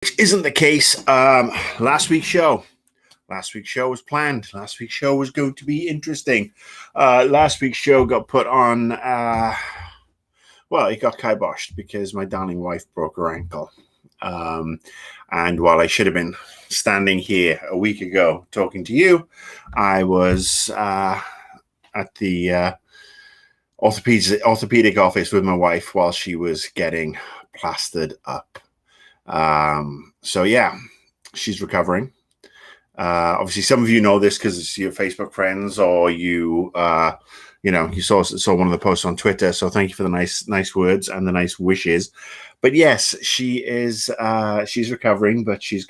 Which isn't the case. Last week's show was planned. Last week's show was going to be interesting. Last week's show got put on, it got kiboshed because my darling wife broke her ankle. And while I should have been standing here a week ago talking to you, I was at the orthopedic office with my wife while she was getting plastered up. So yeah, she's recovering. Obviously, some of you know this because it's your Facebook friends, or you saw one of the posts on Twitter. So thank you for the nice words and the nice wishes. But yes, she's recovering, but she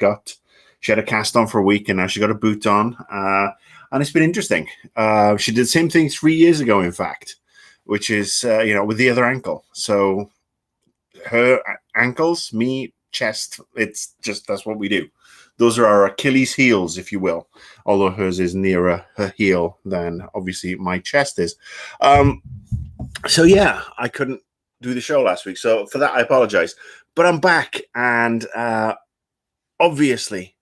had a cast on for a week, and now she got a boot on, and it's been interesting. She did the same thing 3 years ago, in fact, which is with the other ankle. So her ankles, me, chest, it's just that's what we do. Those are our Achilles heels, if you will, although hers is nearer her heel than obviously my chest is. So yeah, I couldn't do the show last week, so for that I apologize, but I'm back, and obviously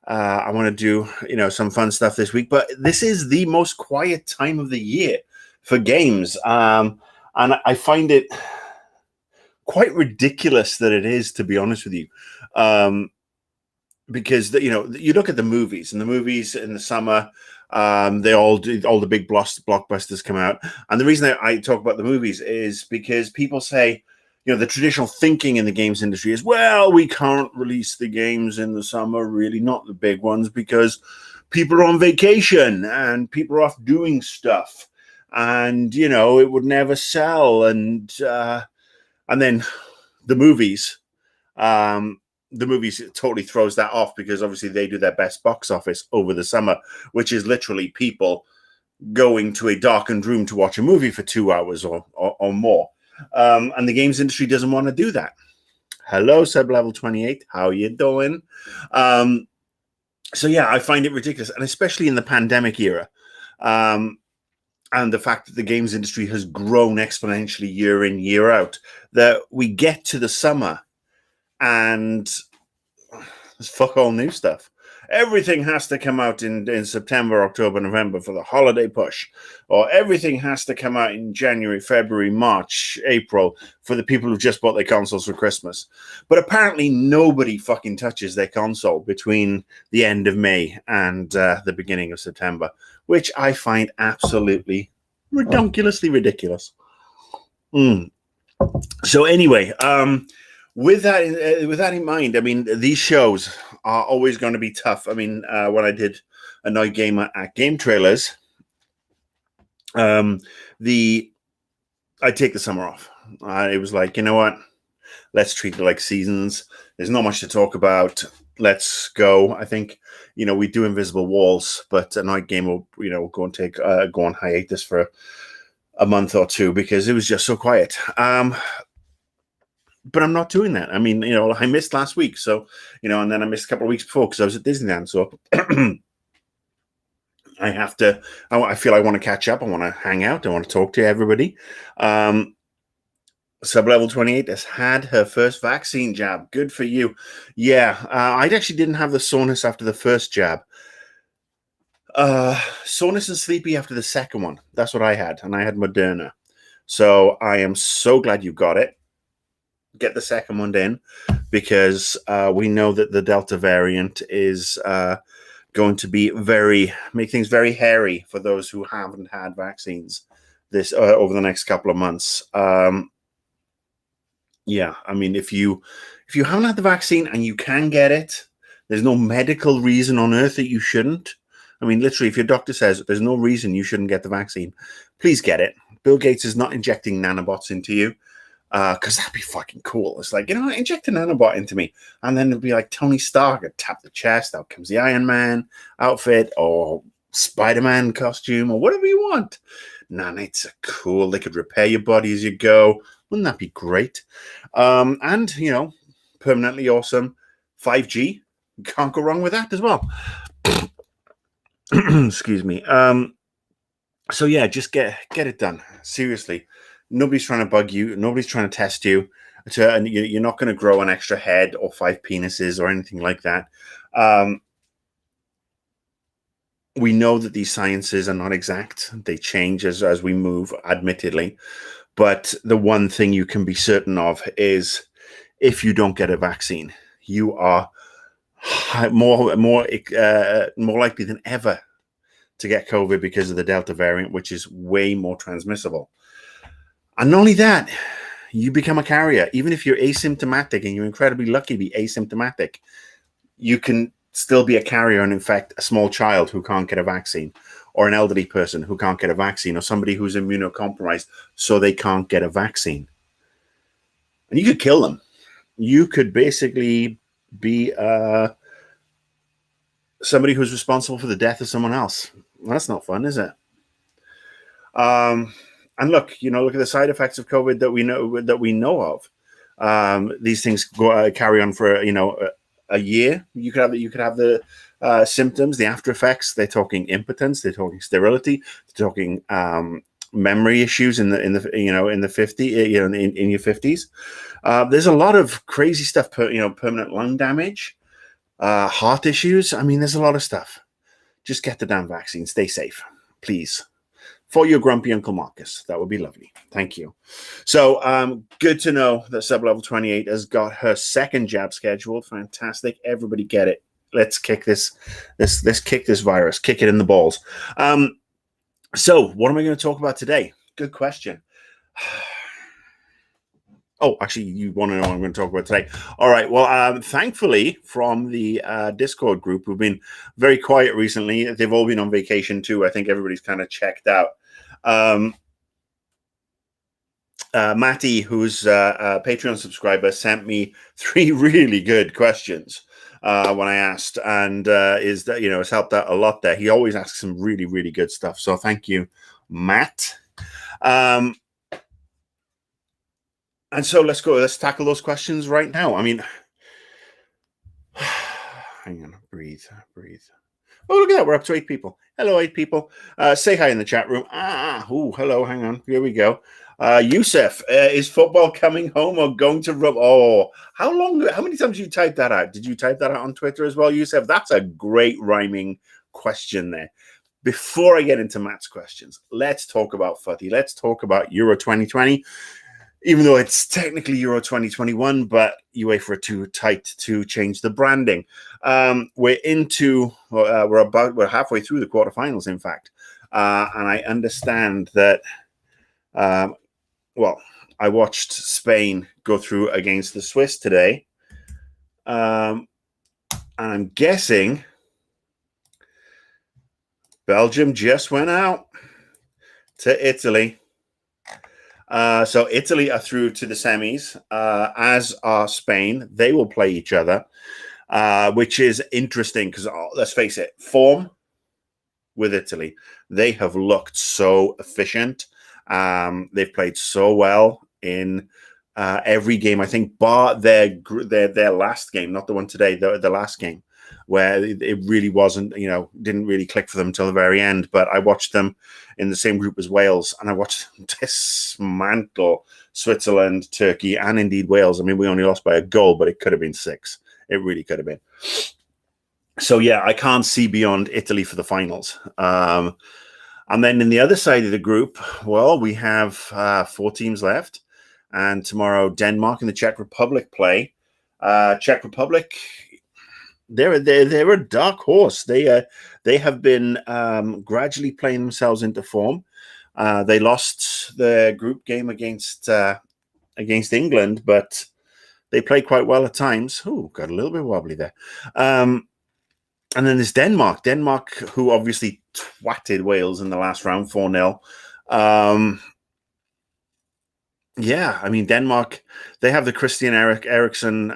I want to do some fun stuff this week, but this is the most quiet time of the year for games, and I find it quite ridiculous that it is, to be honest with you, because you look at the movies, and the movies in the summer, they all the big blockbusters come out, and the reason I talk about the movies is because people say, the traditional thinking in the games industry is, well, we can't release the games in the summer, really, not the big ones, because people are on vacation and people are off doing stuff, and it would never sell, and then the movies totally throws that off, because obviously they do their best box office over the summer, which is literally people going to a darkened room to watch a movie for 2 hours or more. And the games industry doesn't want to do that. Hello, Sublevel 28. How you doing? So yeah, I find it ridiculous, and especially in the pandemic era. And the fact that the games industry has grown exponentially year in, year out, that we get to the summer and there's fuck all new stuff. Everything has to come out in September, October, November for the holiday push, or everything has to come out in January, February, March, April for the people who just bought their consoles for Christmas. But apparently nobody fucking touches their console between the end of May and the beginning of September, which I find absolutely redonkulously ridiculous. So anyway, with that in mind, I mean, these shows are always going to be tough. I mean, when I did Annoyed Gamer at Game Trailers, I take the summer off. It was like, you know what? Let's treat it like seasons. There's not much to talk about. Let's go. I think, we do Invisible Walls, but Annoyed Gamer, will go on hiatus for a month or two because it was just so quiet. But I'm not doing that. I mean, I missed last week, so, and then I missed a couple of weeks before because I was at Disneyland. So I feel I want to catch up. I want to hang out. I want to talk to everybody. Sublevel 28 has had her first vaccine jab. Good for you. Yeah, I actually didn't have the soreness after the first jab. Soreness and sleepy after the second one. That's what I had, and I had Moderna. So I am so glad you got it. Get the second one in, because we know that the Delta variant is going to make things very hairy for those who haven't had vaccines this over the next couple of months. Yeah, I mean, if you haven't had the vaccine and you can get it, there's no medical reason on earth that you shouldn't. I mean, literally, if your doctor says there's no reason you shouldn't get the vaccine, please get it. Bill Gates is not injecting nanobots into you, because that'd be fucking cool. It's like, inject a nanobot into me, and then it'll be like Tony Stark. I'd tap the chest, out comes the Iron Man outfit or Spider-Man costume or whatever you want. Nanites are cool. They could repair your body as you go. Wouldn't that be great? And, permanently awesome 5G. Can't go wrong with that as well. Excuse me. So yeah, just get it done. Seriously. Nobody's trying to bug you. Nobody's trying to test you. and you're not going to grow an extra head or 5 penises or anything like that. We know that these sciences are not exact. They change as we move, admittedly. But the one thing you can be certain of is if you don't get a vaccine, you are more likely than ever to get COVID because of the Delta variant, which is way more transmissible. And not only that, you become a carrier. Even if you're asymptomatic and you're incredibly lucky to be asymptomatic, you can still be a carrier and infect a small child who can't get a vaccine, or an elderly person who can't get a vaccine, or somebody who's immunocompromised so they can't get a vaccine. And you could kill them. You could basically be somebody who's responsible for the death of someone else. Well, that's not fun, is it? And look at the side effects of COVID that we know of. These things carry on for a year. You could have the symptoms, the after effects. They're talking impotence, they're talking sterility, they're talking memory issues in the 50s, in your 50s. There's a lot of crazy stuff. Permanent lung damage, heart issues. I mean, there's a lot of stuff. Just get the damn vaccine. Stay safe, please. For your grumpy Uncle Marcus. That would be lovely. Thank you. So good to know that Sublevel 28 has got her second jab scheduled. Fantastic. Everybody get it. Let's kick this virus. Kick it in the balls. So what am I going to talk about today? Good question. Oh, actually, you want to know what I'm going to talk about today? All right. Well, thankfully, from the Discord group, who've been very quiet recently, they've all been on vacation too. I think everybody's kind of checked out. Matty, who's a Patreon subscriber, sent me 3 really good questions when I asked, and has helped out a lot there. He always asks some really, really good stuff. So thank you, Matt. And so let's tackle those questions right now. I mean, hang on, breathe. Oh, look at that. We're up to 8 people. Hello, 8 people. Say hi in the chat room. Hello, hang on. Here we go. Yusuf, is football coming home or going to rub? Oh, how many times did you type that out? Did you type that out on Twitter as well, Yusuf? That's a great rhyming question there. Before I get into Matt's questions, let's talk about footy. Let's talk about Euro 2020. Even though it's technically Euro 2021, but UEFA are too tight to change the branding. We're halfway through the quarterfinals, in fact. And I understand that, I watched Spain go through against the Swiss today. And I'm guessing Belgium just went out to Italy. So Italy are through to the semis, as are Spain. They will play each other, which is interesting because, let's face it, form with Italy. They have looked so efficient. They've played so well in every game, I think, bar their last game, not the one today, the last game, where it really wasn't, didn't really click for them until the very end. But I watched them in the same group as Wales, and I watched them dismantle Switzerland, Turkey, and indeed Wales. I mean, we only lost by a goal, but it could have been 6. It really could have been. So, yeah, I can't see beyond Italy for the finals. And then in the other side of the group, well, we have 4 teams left. And tomorrow, Denmark and the Czech Republic play. Czech Republic, they're a dark horse. They have been gradually playing themselves into form. They lost their group game against England, but they played quite well at times. Oh, got a little bit wobbly there. And then there's Denmark. Denmark, who obviously twatted Wales in the last round, 4-0. Yeah, I mean, Denmark, they have the Christian Eriksen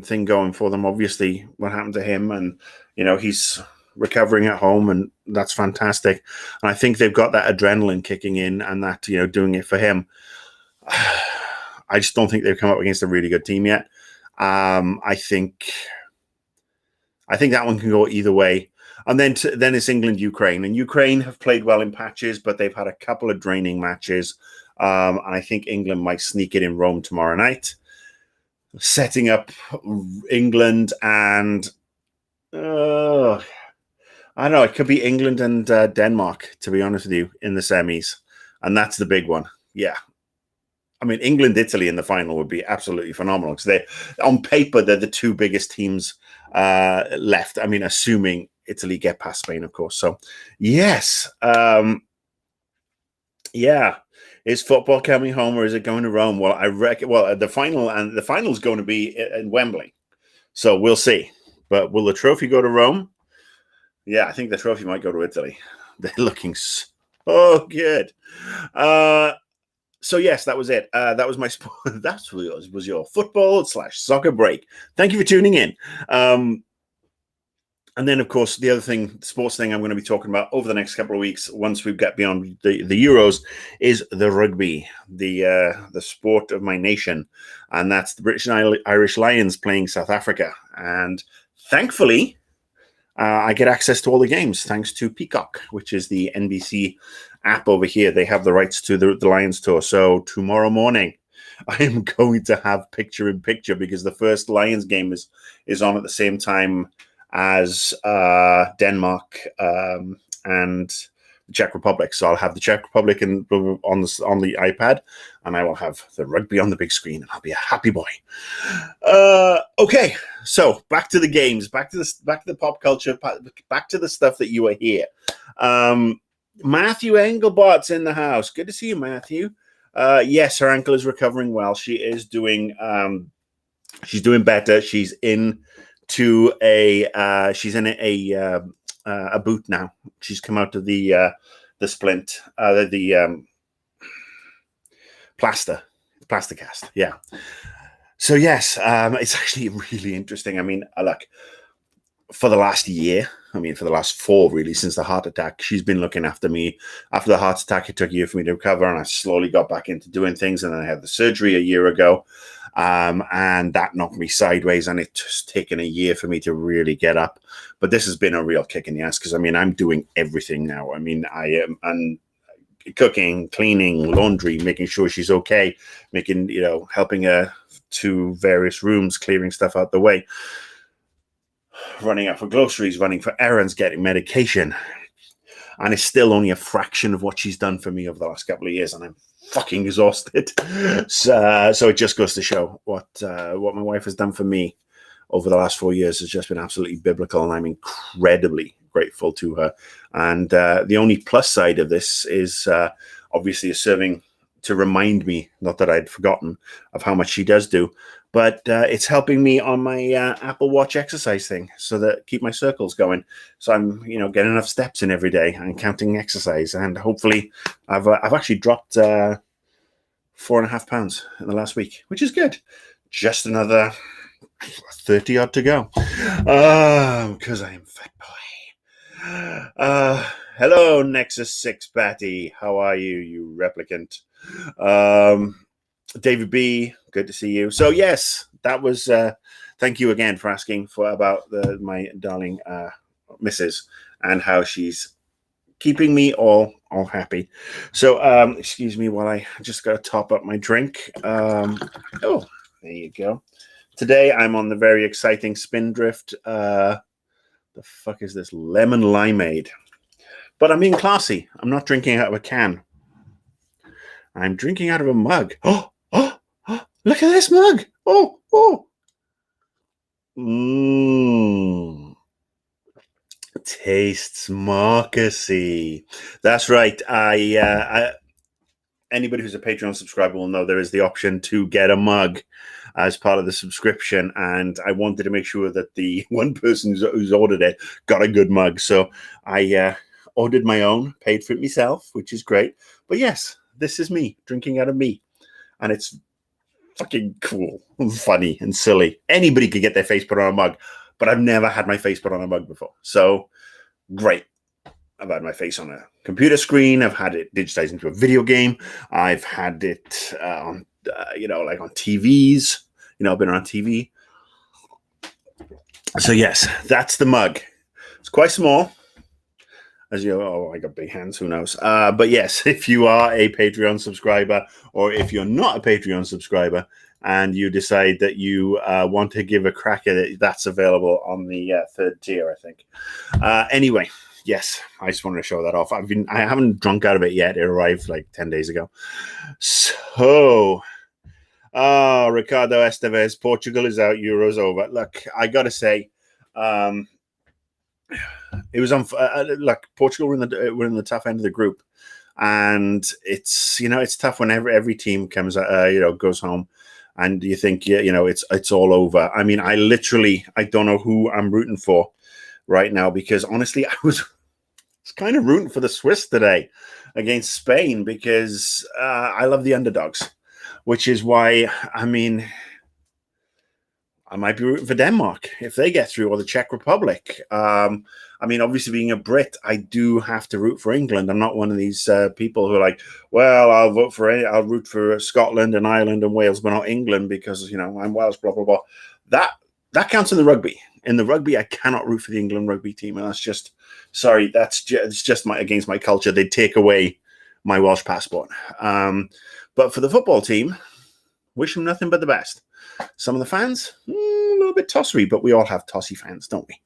thing going for them. Obviously, what happened to him, and, he's recovering at home, and that's fantastic. And I think they've got that adrenaline kicking in and that, doing it for him. I just don't think they've come up against a really good team yet. I think that one can go either way. And then it's England, Ukraine. And Ukraine have played well in patches, but they've had a couple of draining matches. And I think England might sneak it in Rome tomorrow night. setting up England and I don't know. It could be England and Denmark, to be honest with you, in the semis, and that's the big one. Yeah, I mean, England, Italy in the final would be absolutely phenomenal because they, on paper, they're the two biggest teams left. I mean, assuming Italy get past Spain, of course. So, yes, yeah. Is football coming home or is it going to Rome? Well, I reckon. Well, the final is going to be in Wembley, so we'll see. But will the trophy go to Rome? Yeah, I think the trophy might go to Italy. They're looking so good. So yes, that was it. That was my sport. That was your football/soccer break. Thank you for tuning in. And then, of course, the other thing, sports thing I'm going to be talking about over the next couple of weeks, once we get beyond the Euros, is the rugby, the sport of my nation, and that's the British and Irish Lions playing South Africa. And thankfully, I get access to all the games thanks to Peacock, which is the NBC app over here. They have the rights to the Lions tour. So tomorrow morning, I am going to have picture-in-picture because the first Lions game is on at the same time as Denmark and the Czech Republic. So I'll have the Czech Republic on the iPad, and I will have the rugby on the big screen, and I'll be a happy boy. Okay, so back to the games, back to the pop culture, back to the stuff that you are here. Matthew Engelbart's in the house. Good to see you, Matthew. Yes, her ankle is recovering well. She is doing she's doing better. She's in a boot now. She's come out of the splint, the plaster cast. Yeah. So yes, it's actually really interesting. I mean, look, for the last year, for the last 4 really, since the heart attack, she's been looking after me. After the heart attack, it took a year for me to recover, and I slowly got back into doing things. And then I had the surgery a year ago, and that knocked me sideways, and it's just taken a year for me to really get up. But this has been a real kick in the ass because I'm doing everything now. I am cooking, cleaning, laundry, making sure she's okay, helping her to various rooms, clearing stuff out the way, running out for groceries, running for errands, getting medication. And it's still only a fraction of what she's done for me over the last couple of years, and I'm fucking exhausted. So it just goes to show what my wife has done for me over the last 4 years has just been absolutely biblical, and I'm incredibly grateful to her. And the only plus side of this is obviously serving to remind me, not that I'd forgotten, of how much she does do, but it's helping me on my Apple Watch exercise thing, so that keep my circles going. So I'm, getting enough steps in every day and counting exercise, and hopefully I've actually dropped 4.5 pounds in the last week, which is good. Just another 30 odd to go, because I am fat boy. Hello, Nexus 6 Batty. How are you, you replicant? David B, good to see you. So yes, that was thank you again for asking about my darling Mrs. and how she's keeping me all happy. So excuse me while I just gotta top up my drink. Oh, there you go. Today I'm on the very exciting Spindrift. The fuck is this? Lemon limeade. But I'm being classy. I'm not drinking out of a can. I'm drinking out of a mug. Oh, look at this mug. Oh. Tastes Marcusy. That's right. I anybody who's a Patreon subscriber will know there is the option to get a mug as part of the subscription, and I wanted to make sure that the one person who's ordered it got a good mug. So I ordered my own, paid for it myself, which is great. But yes, this is me drinking out of me, and it's fucking cool and funny and silly. Anybody could get their face put on a mug, but I've never had my face put on a mug before. So great. I've had my face on a computer screen. I've had it digitized into a video game. I've had it on, like on TVs. I've been on TV. So yes, that's the mug. It's quite small. As I got big hands, who knows? But yes, if you are a Patreon subscriber, or if you're not a Patreon subscriber, and you decide that you want to give a crack at it, that's available on the third tier, I think. Anyway, yes, I just wanted to show that off. I haven't drunk out of it yet. It arrived like 10 days ago. So, Ricardo Estevez, Portugal is out, Euro's over. Look, I got to say, it was on. Look, Portugal were in the tough end of the group, and it's it's tough when every team comes goes home, and you think it's all over. I mean, I don't know who I'm rooting for right now, because honestly, I was kind of rooting for the Swiss today against Spain, because I love the underdogs, which is why I might be rooting for Denmark if they get through, or the Czech Republic. Obviously, being a Brit, I do have to root for England. I'm not one of these people who are like, well, I'll root for Scotland and Ireland and Wales, but not England because I'm Welsh. Blah blah blah. That counts in the rugby. In the rugby, I cannot root for the England rugby team, and that's just it's just against my culture. They take away my Welsh passport. But for the football team, wish them nothing but the best. Some of the fans, a little bit tossery, but we all have tossy fans, don't we?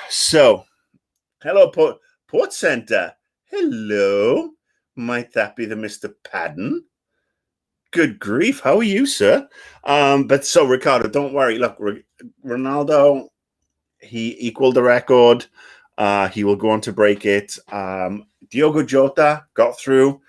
So, hello, Port Center. Hello. Might that be the Mr. Padden? Good grief. How are you, sir? But so, Ricardo, don't worry. Look, Ronaldo, he equaled the record. He will go on to break it. Diogo Jota got through.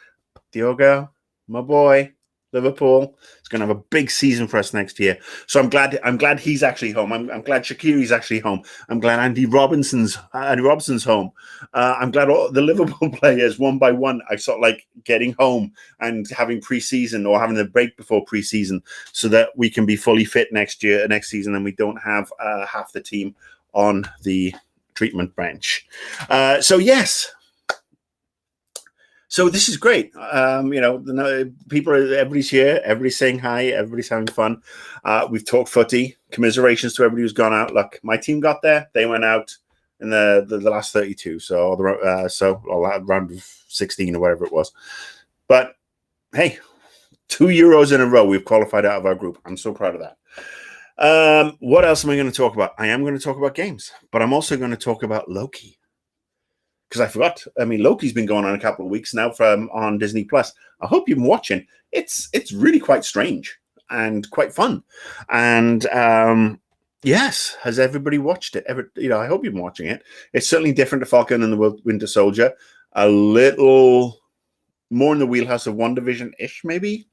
Diogo, my boy. Liverpool is going to have a big season for us next year. So I'm glad he's actually home. I'm glad Shaqiri's actually home. I'm glad Andy Robinson's home. I'm glad all the Liverpool players, one by one, I sort of like getting home and having preseason or having a break before preseason, so that we can be fully fit next season, and we don't have half the team on the treatment bench. So yes. So this is great. Everybody's here. Everybody's saying hi. Everybody's having fun. We've talked footy. Commiserations to everybody who's gone out. Look, my team got there. They went out in the last 32. So round of 16 or whatever it was. But hey, 2 Euros in a row, we've qualified out of our group. I'm so proud of that. What else am I going to talk about? I am going to talk about games, but I'm also going to talk about Loki. Because I forgot. Loki's been going on a couple of weeks now on Disney Plus. I hope you've been watching. It's really quite strange and quite fun. And yes, has everybody watched it? I hope you've been watching it. It's certainly different to Falcon and the Winter Soldier. A little more in the wheelhouse of WandaVision-ish, maybe.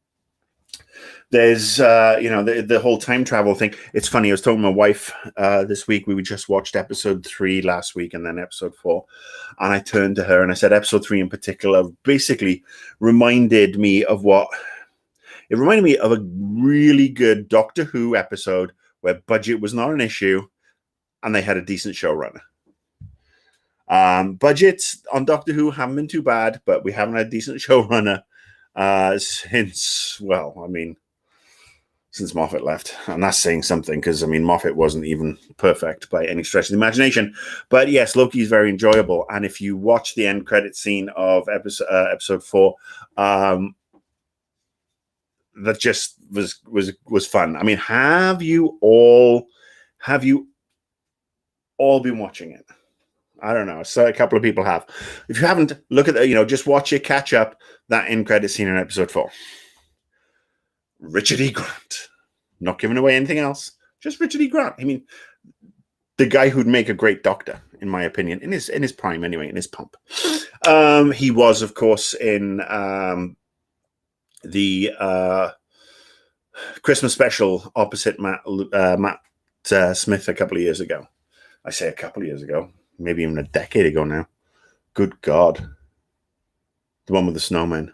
There's the whole time travel thing. It's funny, I was talking to my wife this week. We just watched episode 3 last week and then episode 4, and I turned to her and I said episode 3 in particular basically reminded me of a really good Doctor Who episode where budget was not an issue and they had a decent showrunner. Budgets on Doctor Who haven't been too bad, but we haven't had a decent showrunner since Moffat left. And that's saying something, because Moffat wasn't even perfect by any stretch of the imagination. But yes, Loki is very enjoyable. And if you watch the end credit scene of episode 4, that just was fun. Have you all been watching it? I don't know. So a couple of people have. If you haven't, look at just watch it, catch up that end credit scene in episode 4. Richard E. Grant. Not giving away anything else. Just Richard E. Grant. The guy who'd make a great Doctor, in my opinion, in his prime anyway, in his pomp. He was, of course, in the Christmas special opposite Matt Smith a couple of years ago. I say a couple of years ago, maybe even a decade ago now. Good God. The one with the snowman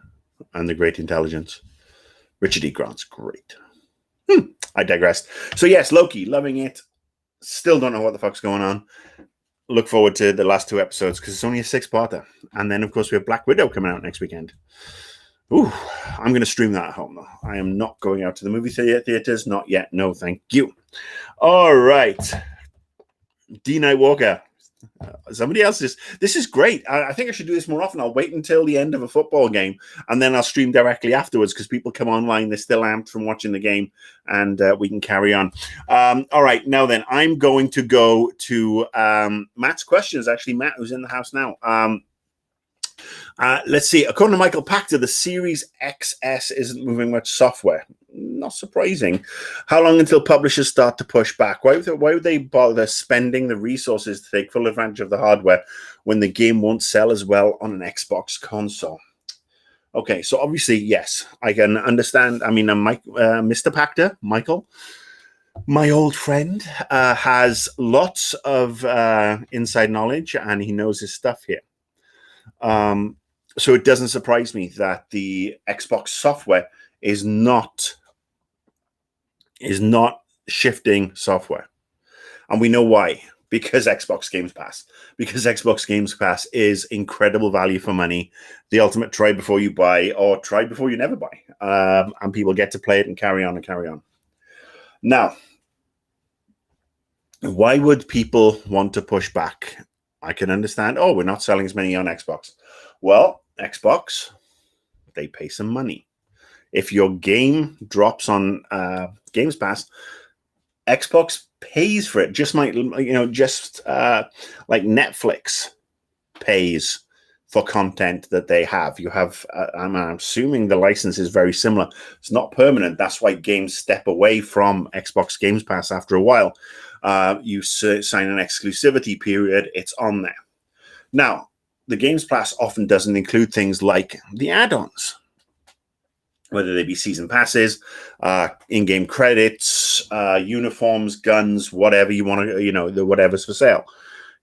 and the great intelligence. Richard E. Grant's great. I digress. So yes, Loki, loving it. Still don't know what the fuck's going on. Look forward to the last 2 episodes because it's only a 6-parter. And then, of course, we have Black Widow coming out next weekend. Ooh, I'm going to stream that at home, though. I am not going out to the movie theaters. Not yet. No, thank you. All right. D. Night Walker. Somebody else is. This is great. I think I should do this more often. I'll wait until the end of a football game, and then I'll stream directly afterwards because people come online. They're still amped from watching the game, and we can carry on. All right. Now then, I'm going to go to Matt's questions. Actually, Matt, who's in the house now. Let's see. According to Michael Pachter, the Series XS isn't moving much software. Not surprising. How long until publishers start to push back? Why would they bother spending the resources to take full advantage of the hardware when the game won't sell as well on an Xbox console? Okay, so obviously, yes, I can understand. I mean, Mr. Pachter, Michael, my old friend, has lots of inside knowledge, and he knows his stuff here. So it doesn't surprise me that the Xbox software is not shifting software. And we know why. Because Xbox Games Pass. Because Xbox Games Pass is incredible value for money. The ultimate try before you buy or try before you never buy. And people get to play it and carry on and carry on. Now, why would people want to push back? I can understand, we're not selling as many on Xbox. Well, Xbox, they pay some money. If your game drops on Games Pass, Xbox pays for it. Just like Netflix pays for content that they have. You have, I'm assuming the license is very similar. It's not permanent. That's why games step away from Xbox Games Pass after a while. You sign an exclusivity period. It's on there. Now, the Games Pass often doesn't include things like the add-ons, whether they be season passes, in-game credits, uniforms, guns, whatever you want to, the whatever's for sale.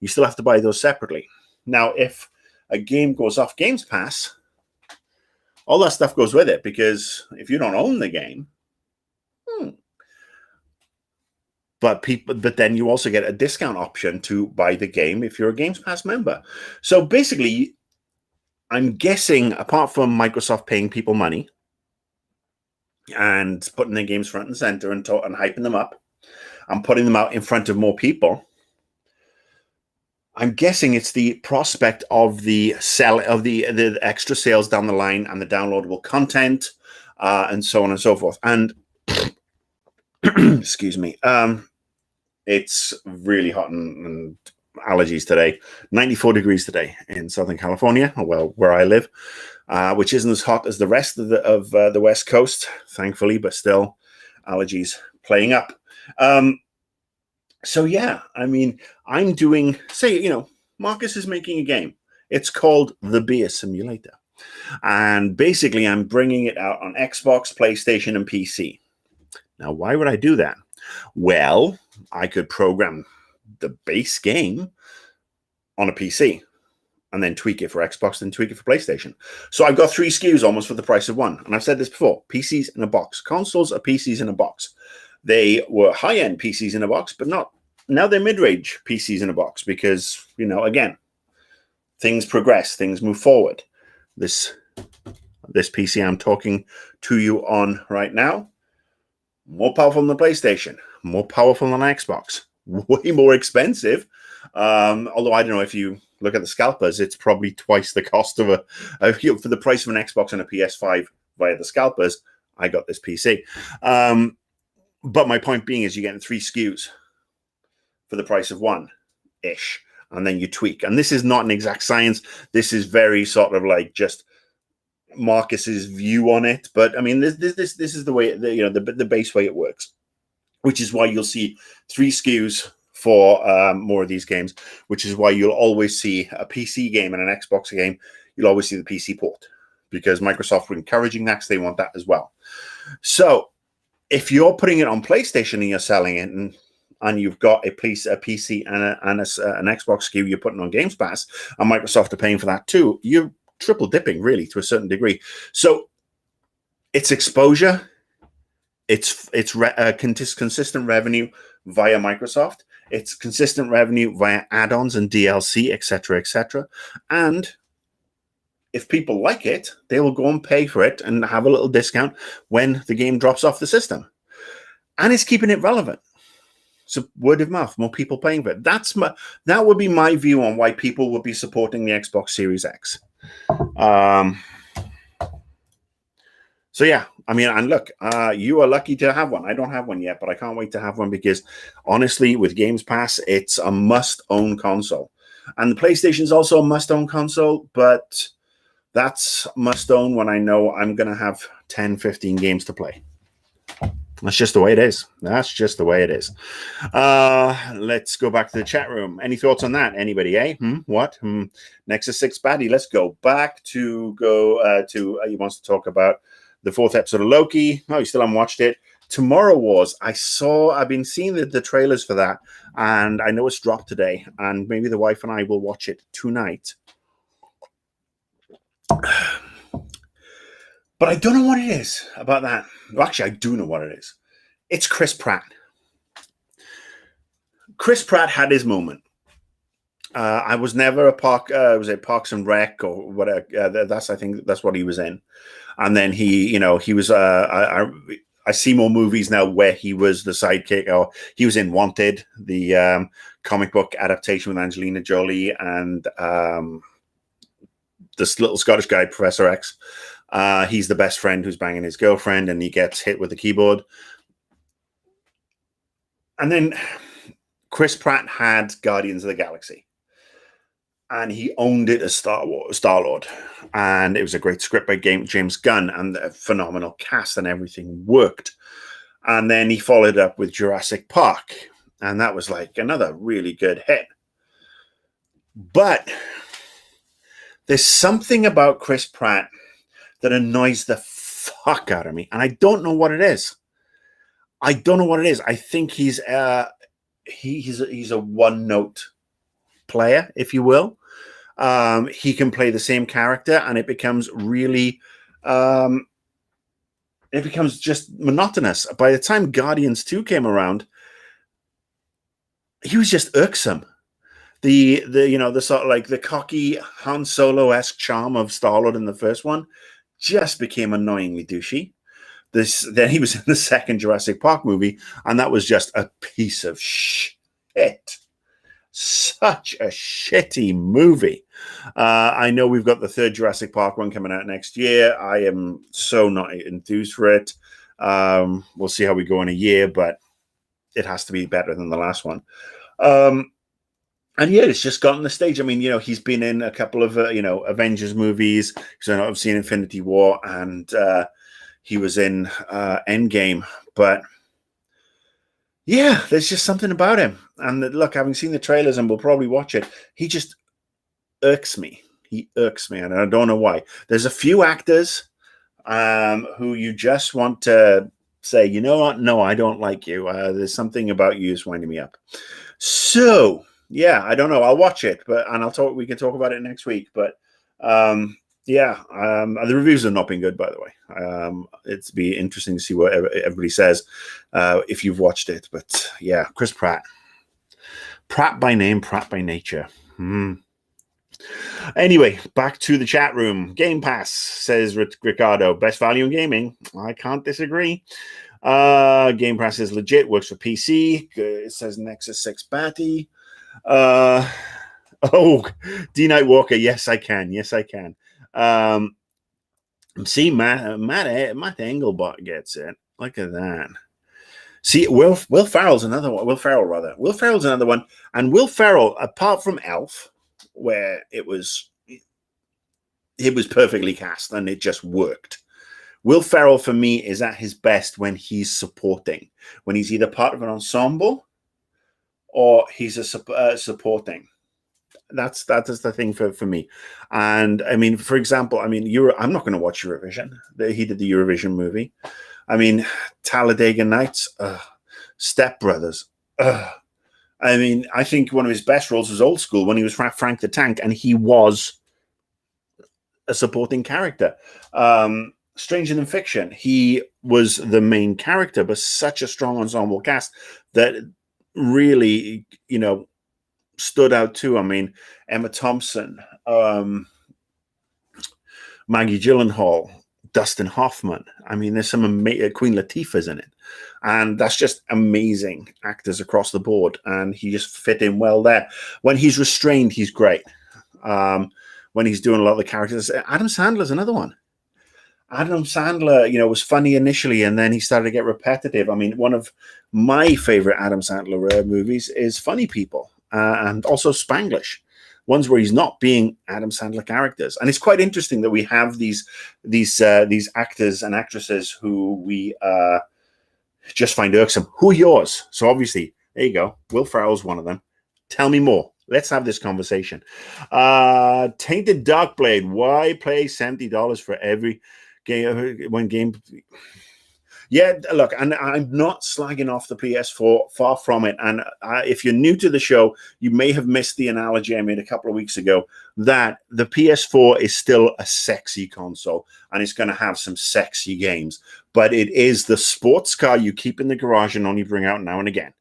You still have to buy those separately. Now, if a game goes off Games Pass, all that stuff goes with it, because if you don't own the game, but then you also get a discount option to buy the game if you're a Games Pass member. So basically, I'm guessing, apart from Microsoft paying people money and putting their games front and center and hyping them up and putting them out in front of more people, I'm guessing it's the prospect of the extra sales down the line and the downloadable content and so on and so forth. And excuse me, it's really hot and allergies today. 94 degrees today in Southern California, well, where I live, which isn't as hot as the rest of the West Coast, thankfully, but still allergies playing up. So yeah, I mean, I'm doing, Marcus is making a game. It's called The Beer Simulator. And basically, I'm bringing it out on Xbox, PlayStation, and PC. Now, why would I do that? Well, I could program the base game on a PC and then tweak it for Xbox, then tweak it for PlayStation. So I've got 3 SKUs almost for the price of one. And I've said this before, PCs in a box. Consoles are PCs in a box. They were high-end PCs in a box, but not. Now they're mid-range PCs in a box because, again, things progress, things move forward. This PC I'm talking to you on right now, more powerful than the PlayStation, more powerful than Xbox, way more expensive. Although I don't know, if you look at the scalpers, it's probably twice the cost of for the price of an Xbox and a PS5 via the scalpers. I got this PC. But my point being is you're getting 3 SKUs for the price of one-ish, and then you tweak. And this is not an exact science. This is very sort of like just Marcus's view on it. But I mean, this is the way, the base way it works, which is why you'll see 3 SKUs for more of these games, which is why you'll always see a PC game and an Xbox game. You'll always see the PC port because Microsoft were encouraging that because they want that as well. So if you're putting it on PlayStation and you're selling it, and you've got a PC and an Xbox SKU you're putting on Games Pass, and Microsoft are paying for that too, you're triple dipping really to a certain degree. So it's exposure, it's consistent revenue via Microsoft, it's consistent revenue via add-ons and DLC, etc., etc. And if people like it, they will go and pay for it and have a little discount when the game drops off the system. And it's keeping it relevant. So word of mouth, more people paying for it. That would be my view on why people would be supporting the Xbox Series X. So yeah, I mean, and look, you are lucky to have one. I don't have one yet, but I can't wait to have one because honestly, with Games Pass, it's a must-own console. And the PlayStation is also a must-own console, but that's must-own when I know I'm going to have 10, 15 games to play. That's just the way it is. That's just the way it is. Let's go back to the chat room. Any thoughts on that? Anybody, eh? What? Nexus 6 baddie. Let's go back to he wants to talk about the 4th episode of Loki. Oh, you still haven't watched it. Tomorrow Wars. I've been seeing the trailers for that, and I know it's dropped today, and maybe the wife and I will watch it tonight. But I don't know what it is about that. Well, actually, I do know what it is. It's Chris Pratt. Chris Pratt had his moment. I was never a Parks and Rec or whatever. I think that's what he was in. And then he was. I see more movies now where he was the sidekick, or he was in Wanted, the comic book adaptation with Angelina Jolie and this little Scottish guy, Professor X. He's the best friend who's banging his girlfriend, and he gets hit with the keyboard. And then Chris Pratt had Guardians of the Galaxy, and he owned it as Star-Lord. And it was a great script by James Gunn, and a phenomenal cast, and everything worked. And then he followed up with Jurassic Park, and that was like another really good hit. But there's something about Chris Pratt that annoys the fuck out of me, and I don't know what it is. I think he's a one-note player, if you will. He can play the same character, and it becomes really, it becomes just monotonous. By the time Guardians 2 came around, he was just irksome. The sort of like the cocky Han Solo-esque charm of Star-Lord in the first one just became annoyingly douchey. Then he was in the second Jurassic Park movie, and that was just a piece of shit. Such a shitty movie. I know we've got the third Jurassic Park one coming out next year. I am so not enthused for it. We'll see how we go in a year, but it has to be better than the last one. And yeah, it's just gotten the stage. I mean, he's been in a couple of, Avengers movies. So I've seen Infinity War, and he was in Endgame. But yeah, there's just something about him. And look, having seen the trailers, and we'll probably watch it, he just irks me. He irks me, and I don't know why. There's a few actors who you just want to say, you know what? No, I don't like you. There's something about you that's winding me up. So yeah, I don't know. I'll watch it, and we can talk about it next week. But the reviews have not been good, by the way. It'd be interesting to see what everybody says if you've watched it. But yeah, Chris Pratt. Pratt by name, Pratt by nature. Anyway, back to the chat room. Game Pass, says Ricardo. Best value in gaming. I can't disagree. Game Pass is legit, works for PC. It says Nexus 6 Batty. D Night Walker. Yes, I can. See, Matt Engelbart gets it. Look at that. See, Will Ferrell's another one. Will Ferrell's another one. And Will Ferrell, apart from Elf, where it was perfectly cast and it just worked. Will Ferrell, for me, is at his best when he's supporting, when he's either part of an ensemble or he's a supporting. That is the thing for me. And I mean, for example, I'm not going to watch Eurovision. He did the Eurovision movie. I mean, Talladega Nights, Step Brothers. I mean, I think one of his best roles was Old School when he was Frank the Tank, and he was a supporting character. Stranger Than Fiction, he was the main character, but such a strong ensemble cast that really, stood out too. I mean, Emma Thompson, Maggie Gyllenhaal, Dustin Hoffman. I mean, there's some Queen Latifah's in it. And that's just amazing actors across the board. And he just fit in well there. When he's restrained, he's great. When he's doing a lot of the characters. Adam Sandler's another one. Adam Sandler, was funny initially, and then he started to get repetitive. I mean, one of my favorite Adam Sandler movies is Funny People, and also Spanglish. Ones where he's not being Adam Sandler characters. And it's quite interesting that we have these actors and actresses who we just find irksome. Who are yours? So obviously, there you go. Will Ferrell's one of them. Tell me more. Let's have this conversation. Tainted Darkblade. Why pay $70 for every game? Yeah, look, and I'm not slagging off the PS4, far from it. And if you're new to the show, you may have missed the analogy I made a couple of weeks ago that the PS4 is still a sexy console and it's going to have some sexy games. But it is the sports car you keep in the garage and only bring out now and again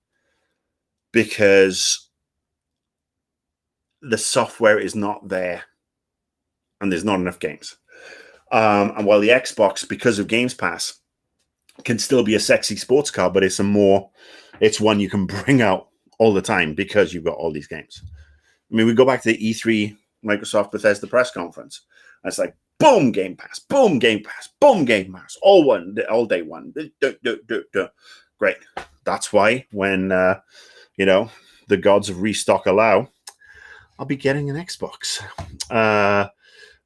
because the software is not there and there's not enough games. And while the Xbox, because of Games Pass, can still be a sexy sports car, but it's one you can bring out all the time because you've got all these games. I mean, we go back to the E3 Microsoft Bethesda press conference. And it's like, boom, Game Pass, boom, Game Pass, boom, Game Pass, all day one. Great. That's why when, the gods of restock allow, I'll be getting an Xbox.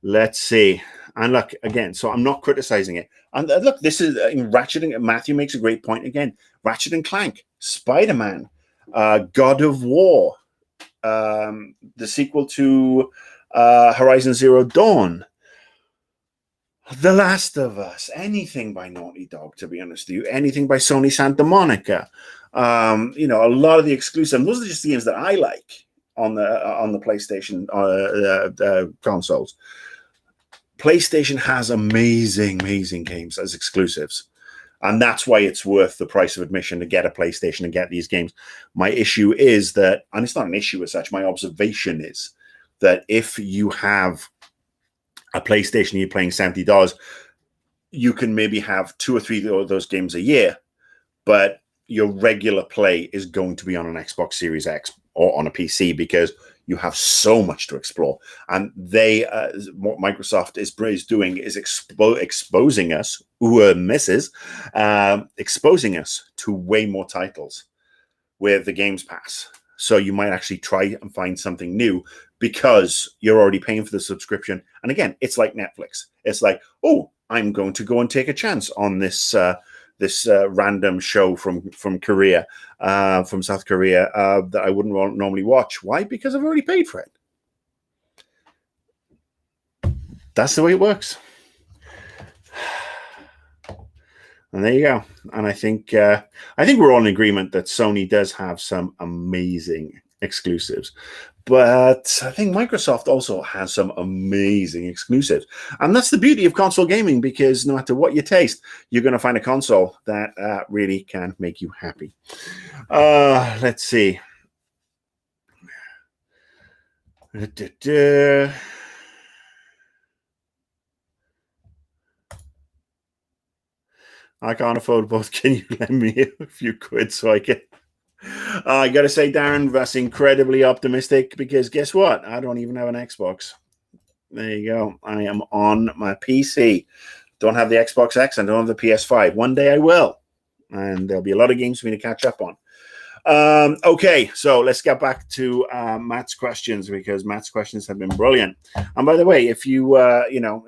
Let's see. And look, again, so I'm not criticizing it. And look, this is Ratchet and Matthew makes a great point again. Ratchet and Clank, Spider-Man, God of War, the sequel to Horizon Zero Dawn, The Last of Us, anything by Naughty Dog, to be honest with you, anything by Sony Santa Monica. A lot of the exclusive, those are just the games that I like on the PlayStation consoles. PlayStation has amazing games as exclusives. And that's why it's worth the price of admission to get a PlayStation and get these games. My issue is that, and it's not an issue as such, my observation is that if you have a PlayStation and you're playing $70, you can maybe have 2 or 3 of those games a year, but your regular play is going to be on an Xbox Series X or on a PC because you have so much to explore. And what Microsoft is doing is exposing us, exposing us to way more titles with the Games Pass. So you might actually try and find something new because you're already paying for the subscription. And again, it's like Netflix. It's like, oh, I'm going to go and take a chance on this random show from Korea, from South Korea, that I wouldn't normally watch. Why? Because I've already paid for it. That's the way it works. And there you go. And I think we're all in agreement that Sony does have some amazing exclusives. But I think Microsoft also has some amazing exclusives. And that's the beauty of console gaming, because no matter what you taste, you're going to find a console that really can make you happy. Let's see. I can't afford both. Can you lend me a few quid so I can... I got to say, Darren, that's incredibly optimistic, because guess what? I don't even have an Xbox. There you go. I am on my PC. Don't have the Xbox X and don't have the PS5. One day I will. And there'll be a lot of games for me to catch up on. Okay, so let's get back to Matt's questions, because Matt's questions have been brilliant. And by the way, if you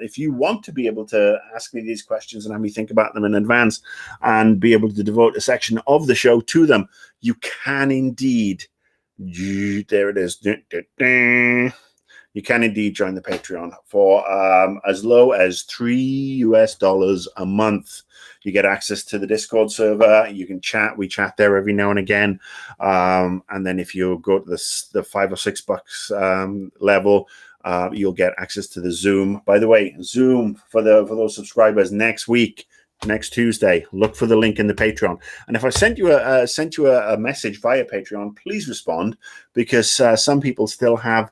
if you want to be able to ask me these questions and have me think about them in advance and be able to devote a section of the show to them, you can indeed. There it is. You can indeed join the Patreon for as low as $3 a month. You get access to the Discord server. You can chat. We chat there every now and again. And then if you go to the $5 or $6 level, you'll get access to the Zoom. By the way, Zoom for those subscribers next week, next Tuesday. Look for the link in the Patreon. And if I sent you a message via Patreon, please respond, because some people still have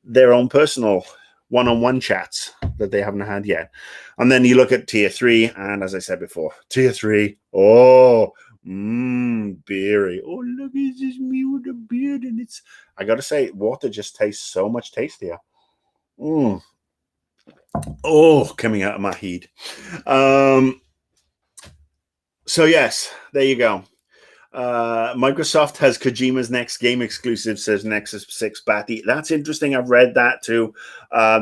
their own personal one-on-one chats that they haven't had yet. And then you look at tier 3, and as I said before, tier 3, oh, beery. Oh, look, it's just me with a beard, and I gotta say, water just tastes so much tastier. Oh, coming out of my head. So yes, there you go. Microsoft has Kojima's next game exclusive, says Nexus 6 Batty. That's interesting. I've read that too.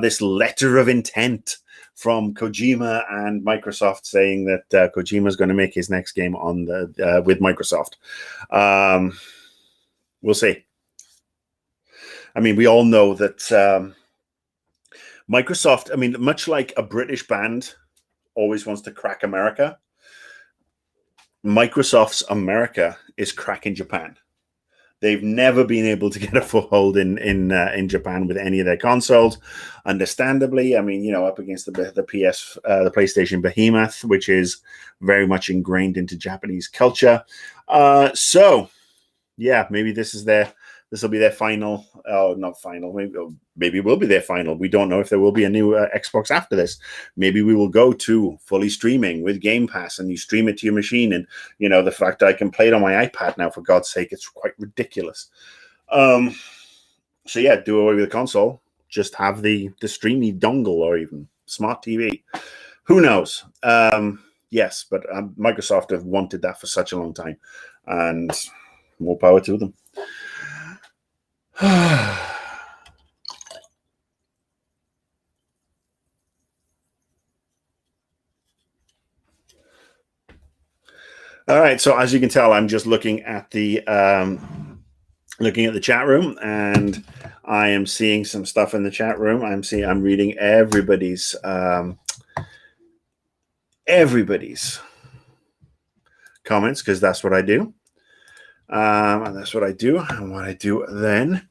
This letter of intent from Kojima and Microsoft saying that Kojima is going to make his next game on the with Microsoft. We'll see. I mean, we all know that Microsoft, I mean, much like a British band always wants to crack America, Microsoft's America is cracking Japan. They've never been able to get a foothold in Japan with any of their consoles. Understandably, I mean, up against the PlayStation behemoth, which is very much ingrained into Japanese culture. So, yeah, maybe this will be their final. Oh, not final. Maybe it will be their final. We don't know if there will be a new Xbox after this. Maybe we will go to fully streaming with Game Pass, and you stream it to your machine. And the fact that I can play it on my iPad now, for God's sake, it's quite ridiculous. So yeah, do away with the console. Just have the streamy dongle or even smart TV. Who knows? Yes, but Microsoft have wanted that for such a long time, and more power to them. All right, so as you can tell, I'm just looking at the chat room, and I am seeing some stuff in the chat room. I'm reading everybody's comments, because that's what I do. And that's what I do. And what I do then.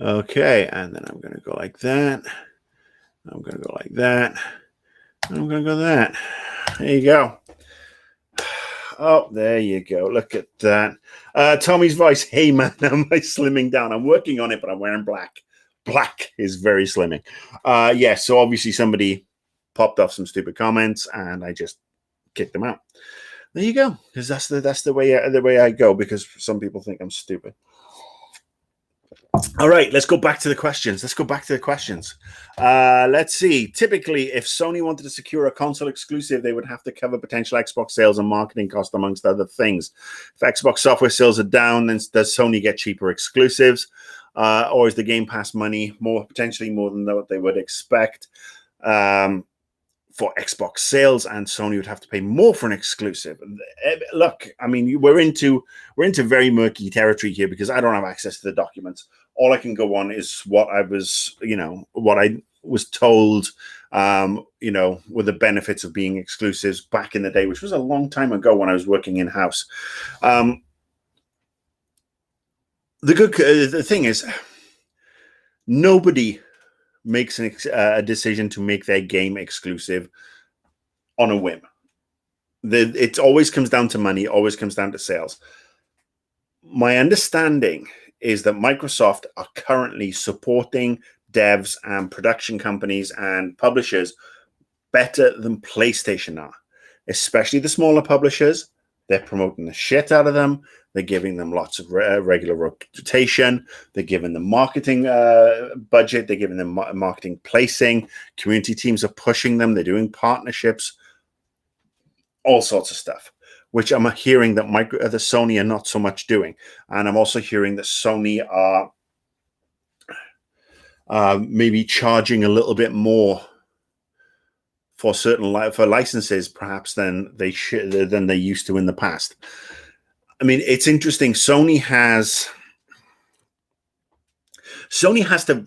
Okay, and then I'm going to go like that. I'm going to go like that. I'm going to go that. There you go. Oh, there you go. Look at that. Tommy's voice. Hey, man, am I slimming down? I'm working on it, but I'm wearing black. Black is very slimming. Yeah, so obviously somebody popped off some stupid comments, and I just kicked them out. There you go. Because that's the way I go, because some people think I'm stupid. All right, let's go back to the questions. Let's see. Typically, if Sony wanted to secure a console exclusive, they would have to cover potential Xbox sales and marketing costs, amongst other things. If Xbox software sales are down, then does Sony get cheaper exclusives? Or is the Game Pass money potentially more than what they would expect for Xbox sales, and Sony would have to pay more for an exclusive? Look, I mean, we're into very murky territory here, because I don't have access to the documents. All I can go on is what I was told, were the benefits of being exclusives back in the day, which was a long time ago when I was working in-house. The thing is, nobody makes a decision to make their game exclusive on a whim. It always comes down to money, always comes down to sales. My understanding is that Microsoft are currently supporting devs and production companies and publishers better than PlayStation are, especially the smaller publishers. They're promoting the shit out of them. They're giving them lots of regular rotation. They're giving them marketing budget. They're giving them marketing placing. Community teams are pushing them. They're doing partnerships, all sorts of stuff, which I'm hearing that the Sony are not so much doing. And I'm also hearing that Sony are maybe charging a little bit more for certain licenses, perhaps, than they used to in the past. I mean, it's interesting. Sony has to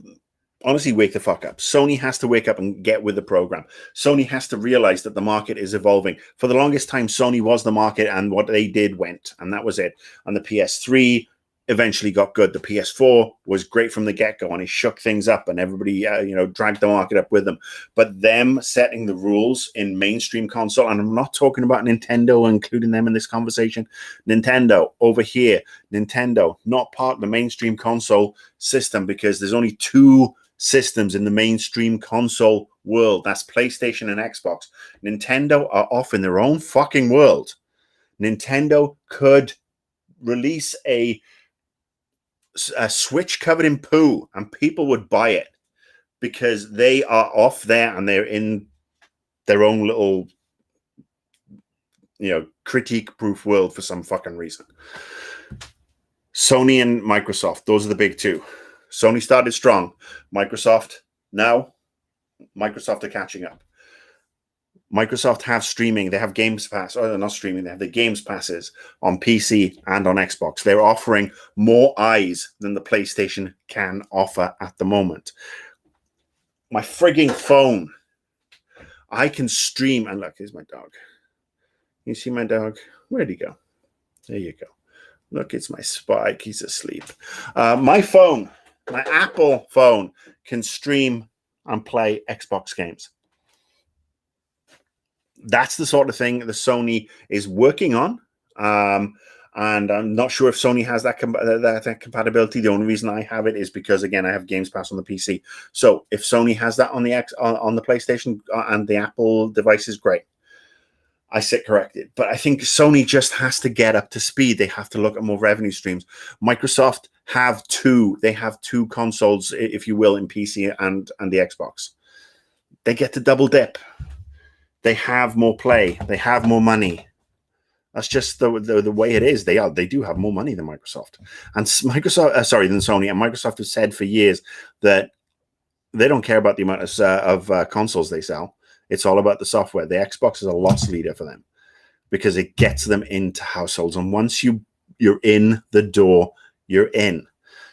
honestly wake the fuck up. Sony has to wake up and get with the program. Sony has to realize that the market is evolving. For the longest time, Sony was the market, and what they did went, and that was it. And the PS3 eventually got good. The PS4 was great from the get-go, and it shook things up, and everybody, dragged the market up with them. But them setting the rules in mainstream console, and I'm not talking about Nintendo, including them in this conversation. Nintendo over here, Nintendo not part of the mainstream console system, because there's only two systems in the mainstream console world. That's PlayStation and Xbox. Nintendo are off in their own fucking world. Nintendo could release a Switch covered in poo and people would buy it, because they are off there and they're in their own little, critique proof world for some fucking reason. Sony and Microsoft, those are the big two. Sony started strong. Microsoft are catching up. Microsoft have streaming. They have Games Pass. Oh, they're not streaming. They have the Games Passes on PC and on Xbox. They're offering more eyes than the PlayStation can offer at the moment. My frigging phone. I can stream. And look, here's my dog. You see my dog? Where'd he go? There you go. Look, it's my Spike. He's asleep. My phone, my Apple phone, can stream and play Xbox games. That's the sort of thing that Sony is working on. And I'm not sure if Sony has that compatibility. The only reason I have it is because, again, I have Games Pass on the PC. So if Sony has that on the PlayStation and the Apple devices, great. I sit corrected. But I think Sony just has to get up to speed. They have to look at more revenue streams. Microsoft have two. They have two consoles, if you will, in PC and the Xbox. They get to double dip. They have more play. They have more money. That's just the way it is. They do have more money than Microsoft, and than Sony. And Microsoft has said for years that they don't care about the amount of consoles they sell. It's all about the software. The Xbox is a loss leader for them because it gets them into households. And once you're in the door, you're in.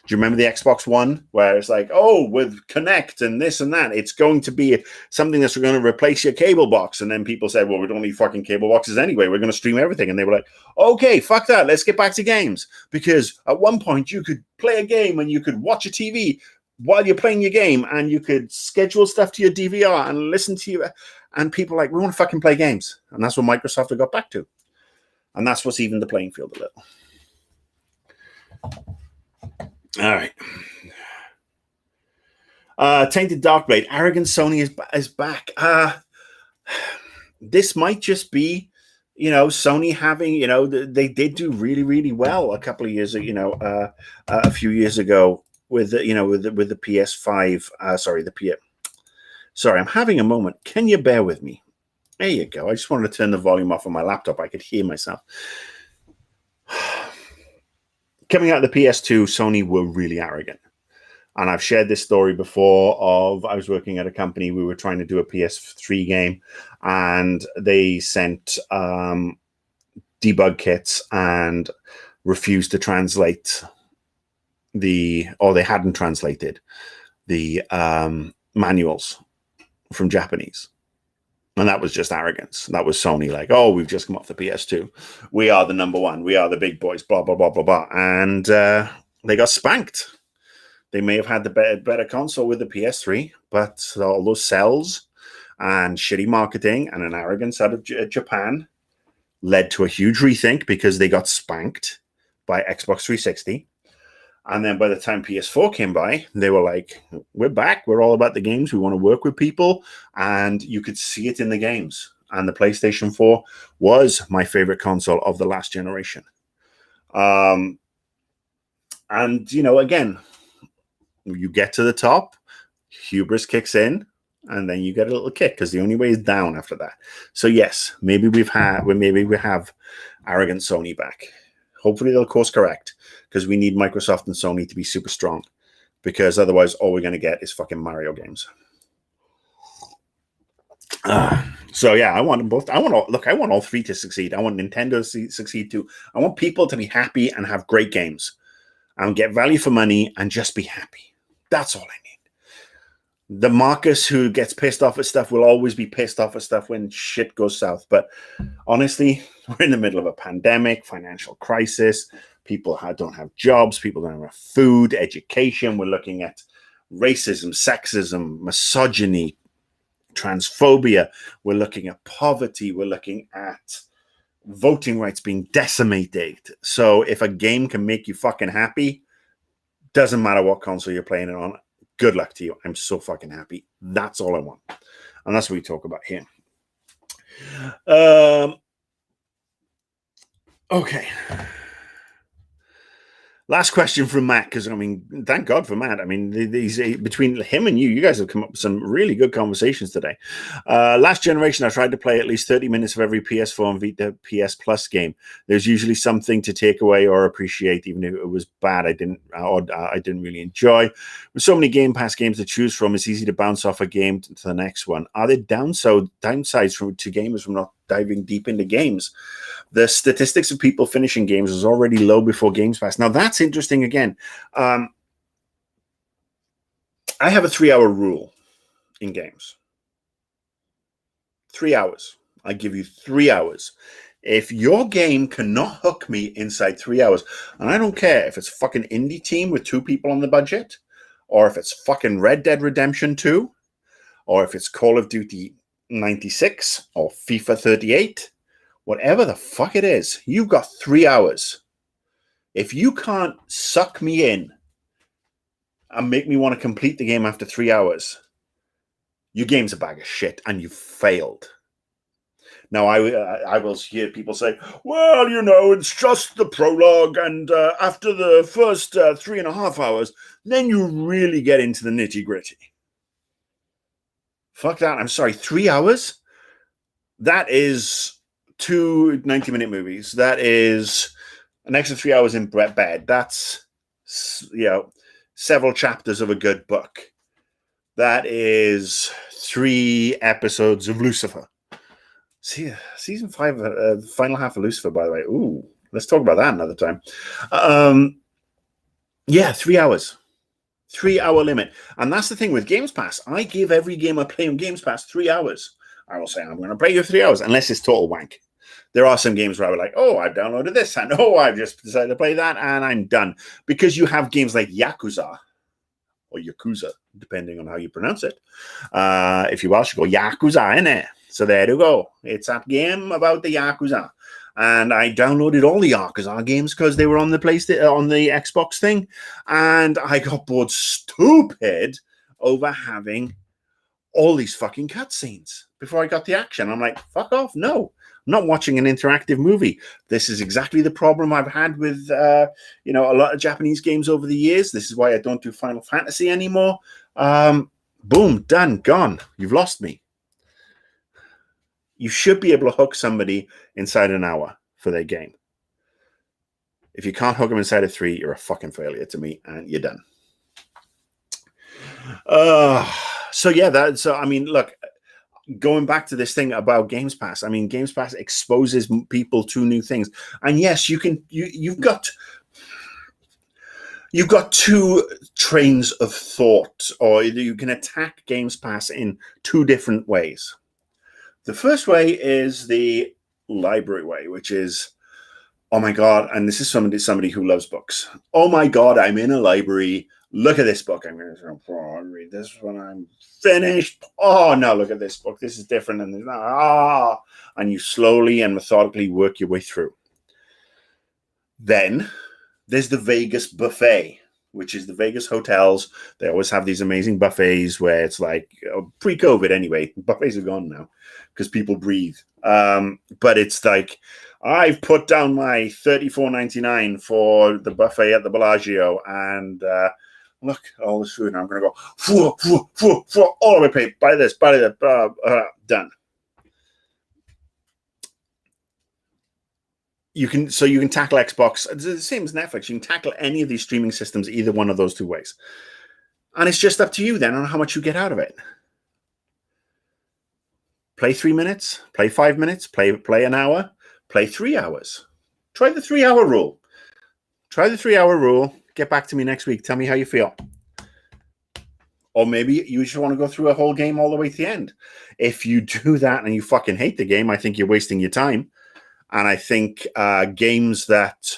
Do you remember the Xbox One, where it's like, oh, with Connect and this and that, it's going to be something that's going to replace your cable box? And then people said, well, we don't need fucking cable boxes anyway. We're going to stream everything. And they were like, okay, fuck that. Let's get back to games. Because at one point, you could play a game and you could watch a TV while you're playing your game, and you could schedule stuff to your DVR and listen to you. And people are like, we want to fucking play games. And that's what Microsoft have got back to. And that's what's evened the playing field a little. All right. Tainted Darkblade. Arrogant Sony is back. This might just be, Sony having, they did do really, really well a couple of years, a few years ago with the PS5. Sorry, I'm having a moment. Can you bear with me? There you go. I just wanted to turn the volume off on my laptop. I could hear myself. Coming out of the PS2, Sony were really arrogant. And I've shared this story before I was working at a company. We were trying to do a PS3 game, and they sent debug kits and refused to translate they hadn't translated the manuals from Japanese. And that was just arrogance. That was Sony, like, oh, we've just come off the PS2. We are the number one. We are the big boys, blah, blah, blah, blah, blah. And they got spanked. They may have had the better console with the PS3, but all those cells and shitty marketing and an arrogance out of Japan led to a huge rethink, because they got spanked by Xbox 360. And then by the time PS4 came by, they were like, we're back. We're all about the games. We want to work with people. And you could see it in the games. And the PlayStation 4 was my favorite console of the last generation. And, again, you get to the top, hubris kicks in, and then you get a little kick, because the only way is down after that. So, yes, maybe we have arrogant Sony back. Hopefully they'll course correct, because we need Microsoft and Sony to be super strong, because otherwise all we're going to get is fucking Mario games. So yeah, I want them both. I want all three to succeed. I want Nintendo to succeed too. I want people to be happy and have great games and get value for money and just be happy. That's all I need. The Marcus who gets pissed off at stuff will always be pissed off at stuff when shit goes south. But honestly, We're in the middle of a pandemic, financial crisis. People don't have jobs. People don't have food, education. We're looking at racism, sexism, misogyny, transphobia. We're looking at poverty. We're looking at voting rights being decimated. So if a game can make you fucking happy, doesn't matter what console you're playing it on, good luck to you. I'm so fucking happy. That's all I want. And that's what we talk about here. Okay. Last question from Matt, because I mean, thank God for Matt. I mean, these between him and you guys have come up with some really good conversations today. Last generation, I tried to play at least 30 minutes of every PS4 and Vita PS Plus game. There's usually something to take away or appreciate, even if it was bad. I didn't really enjoy. With so many Game Pass games to choose from, it's easy to bounce off a game to the next one. Are there downsides to gamers from not diving deep into games? The statistics of people finishing games was already low before Games Pass. Now, that's interesting again. I have a 3-hour rule in games. 3 hours. I give you 3 hours. If your game cannot hook me inside 3 hours, and I don't care if it's fucking indie team with 2 people on the budget, or if it's fucking Red Dead Redemption 2, or if it's Call of Duty 96 or FIFA 38, whatever the fuck it is, you've got 3 hours. If you can't suck me in and make me want to complete the game after 3 hours, your game's a bag of shit and you've failed. Now, I will hear people say, well, you know, it's just the prologue, and after the first 3.5 hours, then you really get into the nitty-gritty. Fuck that. I'm sorry, 3 hours? That is 2 90-minute movies. That is an extra 3 hours in bed. That's, several chapters of a good book. That is 3 episodes of Lucifer. See, season 5, the final half of Lucifer, by the way. Ooh, let's talk about that another time. 3 hours. 3 hour limit. And that's the thing with Games Pass. I give every game I play on Games Pass 3 hours. I will say, I'm going to play you 3 hours, unless it's total wank. There are some games where I was like, oh, I've downloaded this, and oh, I've just decided to play that, and I'm done. Because you have games like Yakuza, or Yakuza, depending on how you pronounce it. If you Welsh, you go Yakuza, innit? So there you go. It's a game about the Yakuza. And I downloaded all the Yakuza games because they were on the PlayStation, on the Xbox thing. And I got bored stupid over having all these fucking cutscenes before I got the action. I'm like, fuck off. No, I'm not watching an interactive movie. This is exactly the problem I've had with, a lot of Japanese games over the years. This is why I don't do Final Fantasy anymore. Boom, done, gone. You've lost me. You should be able to hook somebody inside an hour for their game. If you can't hook them inside of 3, you're a fucking failure to me, and you're done. Look, going back to this thing about Games Pass, I mean, Games Pass exposes people to new things. And yes, you've got 2 trains of thought, or you can attack Games Pass in 2 different ways. The first way is the library way, which is, oh my God, and this is somebody who loves books. Oh my God, I'm in a library. Look at this book. I'm going to read this when I'm finished. Oh no, look at this book. This is different. And you slowly and methodically work your way through. Then there's the Vegas buffet, which is the Vegas hotels. They always have these amazing buffets where it's like pre-COVID anyway. Buffets are gone now because people breathe. But it's like, I've put down my $34.99 for the buffet at the Bellagio, and look at all this food. And I'm going to go all the way paid. Buy this, buy that, done. You can tackle Xbox. It's the same as Netflix. You can tackle any of these streaming systems either one of those 2 ways. And it's just up to you then on how much you get out of it. Play 3 minutes, play 5 minutes, play an hour, play 3 hours. Try the 3 hour rule. Get back to me next week. Tell me how you feel. Or maybe you just want to go through a whole game all the way to the end. If you do that and you fucking hate the game, I think you're wasting your time. And I think games that,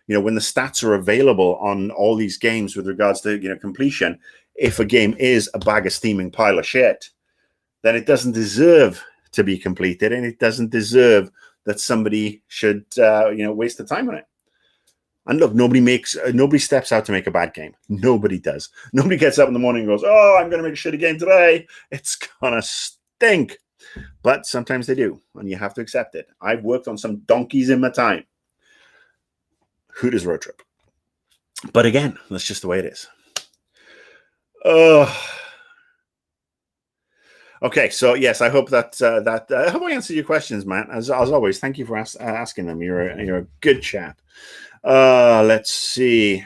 when the stats are available on all these games with regards to, completion, if a game is a bag of steaming pile of shit, then it doesn't deserve to be completed, and it doesn't deserve that somebody should, waste the time on it. And look, nobody steps out to make a bad game. Nobody does. Nobody gets up in the morning and goes, "Oh, I'm going to make a shitty game today. It's gonna stink." But sometimes they do, and you have to accept it. I've worked on some donkeys in my time. Hooters Road Trip. But again, that's just the way it is. Okay, so yes, I hope that I hope I answered your questions, Matt. As always, thank you for asking them. You're a good chap. Let's see.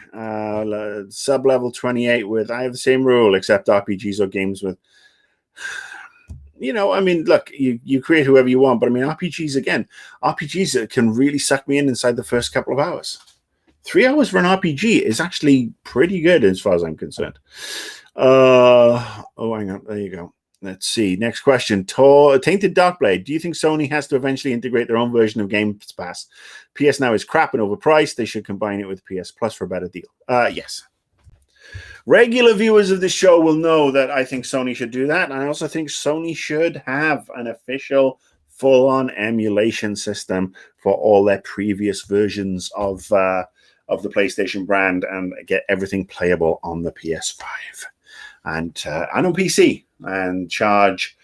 Sub level 28 with I have the same rule except RPGs or games with. Look, you create whoever you want, but I mean RPGs can really suck me inside the first couple of hours. 3 hours for an RPG is actually pretty good as far as I'm concerned. Hang on, there you go. Let's see. Next question. Tainted Darkblade. Do you think Sony has to eventually integrate their own version of Game Pass? PS Now is crap and overpriced. They should combine it with PS Plus for a better deal. Yes. Regular viewers of this show will know that I think Sony should do that. And I also think Sony should have an official full-on emulation system for all their previous versions of the PlayStation brand and get everything playable on the PS5 and on PC, and charge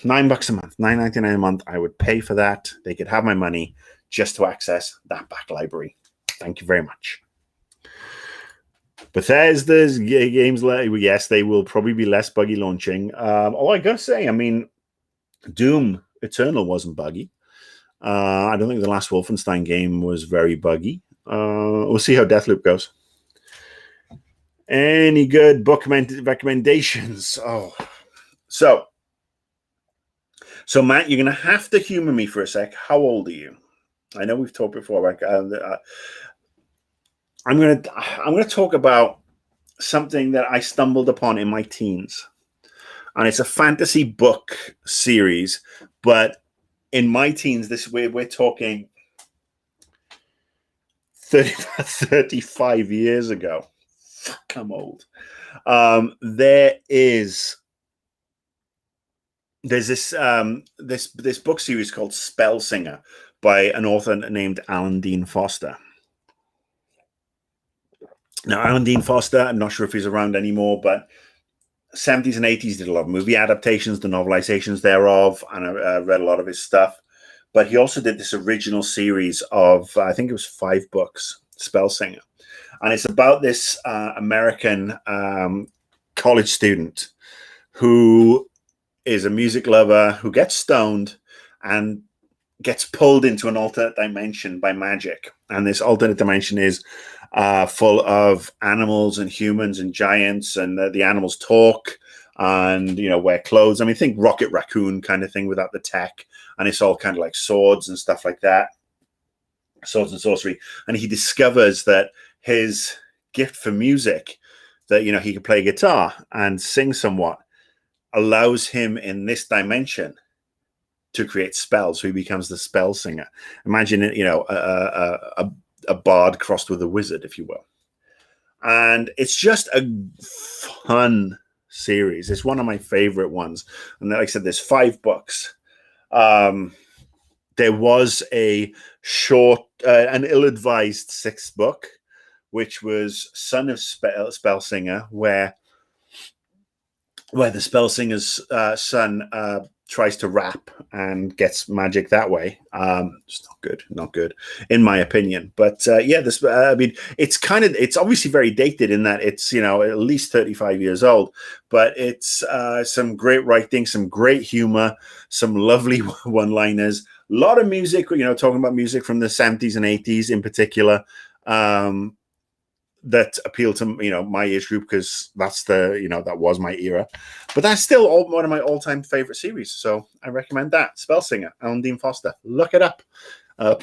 $9 a month, $9.99 a month. I would pay for that. They could have my money just to access that back library. Thank you very much. Bethesda's games, yes, they will probably be less buggy launching. I gotta say, I mean, Doom Eternal wasn't buggy. I don't think the last Wolfenstein game was very buggy. We'll see how Deathloop goes. Any good book recommendations? So Matt, you're going to have to humor me for a sec. How old are you? I know we've talked before. I'm going to talk about something that I stumbled upon in my teens, and it's a fantasy book series. But in my teens, we're talking 35 years ago. Fuck, I'm old. There's this book series called Spellsinger by an author named Alan Dean Foster. Now, Alan Dean Foster, I'm not sure if he's around anymore, but 70s and 80s did a lot of movie adaptations, the novelizations thereof, and I read a lot of his stuff. But he also did this original series of, I think it was 5 books, Spellsinger. And it's about this American college student who is a music lover who gets stoned and gets pulled into an alternate dimension by magic. And this alternate dimension is full of animals and humans and giants, and the animals talk and, wear clothes. I mean, think Rocket Raccoon kind of thing without the tech. And it's all kind of like swords and stuff like that. Swords and sorcery. And he discovers that his gift for music, that, he can play guitar and sing somewhat, allows him in this dimension to create spells. So he becomes the spell singer. Imagine it, a bard crossed with a wizard, if you will. And it's just a fun series. It's one of my favorite ones. And like I said, there's 5 books. There was a short, an ill-advised 6th book, which was Son of Spellsinger, where the Spellsinger's son tries to rap and gets magic that way. It's not good, in my opinion. But this, I mean, it's obviously very dated in that it's, at least 35 years old, but it's some great writing, some great humor, some lovely one-liners, a lot of music, talking about music from the 70s and 80s in particular, that appeal to my age group, because that's that was my era. But that's still one of my all-time favorite series, so I recommend that. Spellsinger, Alan Dean Foster. Look it up. So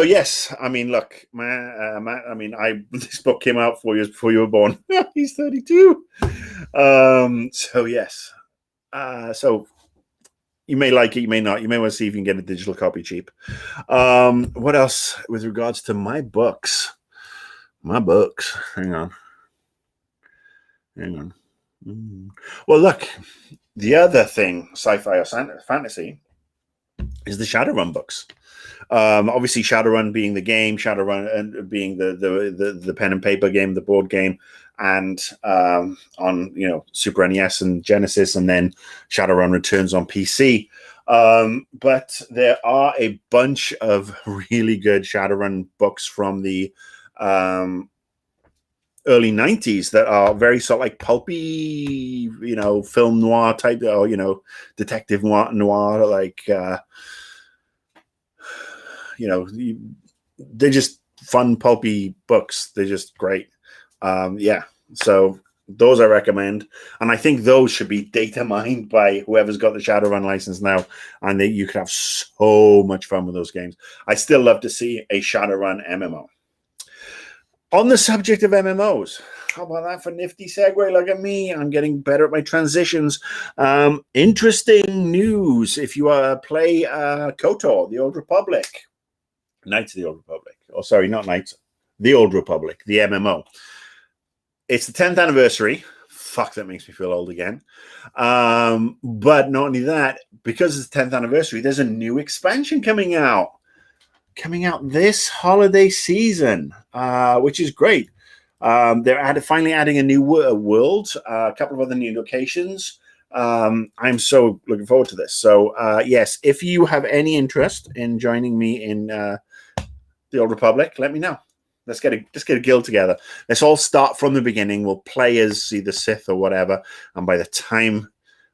yes, I mean, look, Matt, I mean, this book came out 4 years before you were born. He's 32. So yes. So You may like it, you may not. You may want to see if you can get a digital copy cheap. What else with regards to my books? My books. Hang on. Well, look, the other thing, sci-fi or fantasy, is the Shadowrun books. Obviously, Shadowrun being the game, Shadowrun being the pen and paper game, the board game, and on Super NES and Genesis, and then Shadowrun Returns on PC. But there are a bunch of really good Shadowrun books from the early 90s that are very sort of like pulpy, film noir type, or detective noir, like they're just fun pulpy books. They're just great. So those I recommend, and I think those should be data mined by whoever's got the Shadowrun license now, and you could have so much fun with those games. I still love to see a Shadowrun MMO. On the subject of MMOs, how about that for nifty segue? Look at me. I'm getting better at my transitions. Interesting news. If you play KOTOR, The Old Republic, Knights of the Old Republic. Oh, sorry, not Knights. The Old Republic, the MMO. It's the 10th anniversary. Fuck, that makes me feel old again. But not only that, because it's the 10th anniversary, there's a new expansion coming out this holiday season, which is great. They're finally adding a new world, a couple of other new locations. I'm so looking forward to this. So, yes, if you have any interest in joining me in the Old Republic, let me know. Let's get a guild together. Let's all start from the beginning. We'll play as either Sith or whatever, and by the time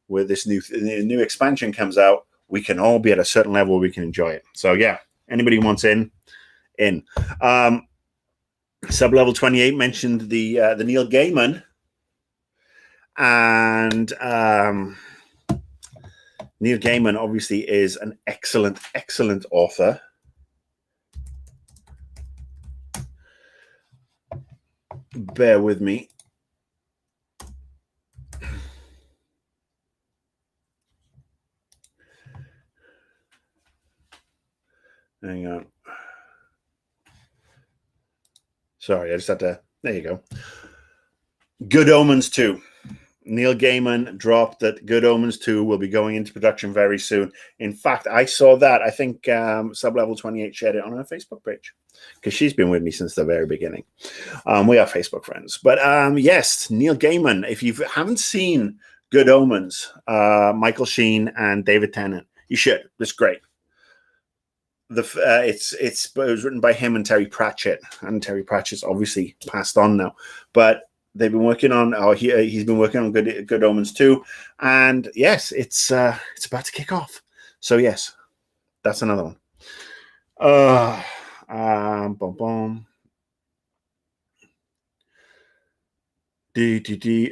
where this new expansion comes out, we can all be at a certain level where we can enjoy it. So, yeah. Anybody who wants in. Sublevel 28 mentioned the Neil Gaiman, and Neil Gaiman obviously is an excellent author. Bear with me. Hang on. Sorry, I just had to. There you go. Good Omens 2. Neil Gaiman dropped that Good Omens 2 will be going into production very soon. In fact, I saw that. I think Sublevel 28 shared it on her Facebook page because she's been with me since the very beginning. We are Facebook friends. But yes, Neil Gaiman, if you haven't seen Good Omens, Michael Sheen and David Tennant, you should. It's great. It was written by him and Terry Pratchett, and Terry Pratchett's obviously passed on now, but they've been working on. He's been working on Good Omens 2, and yes, it's about to kick off. So yes, that's another one. Boom, boom.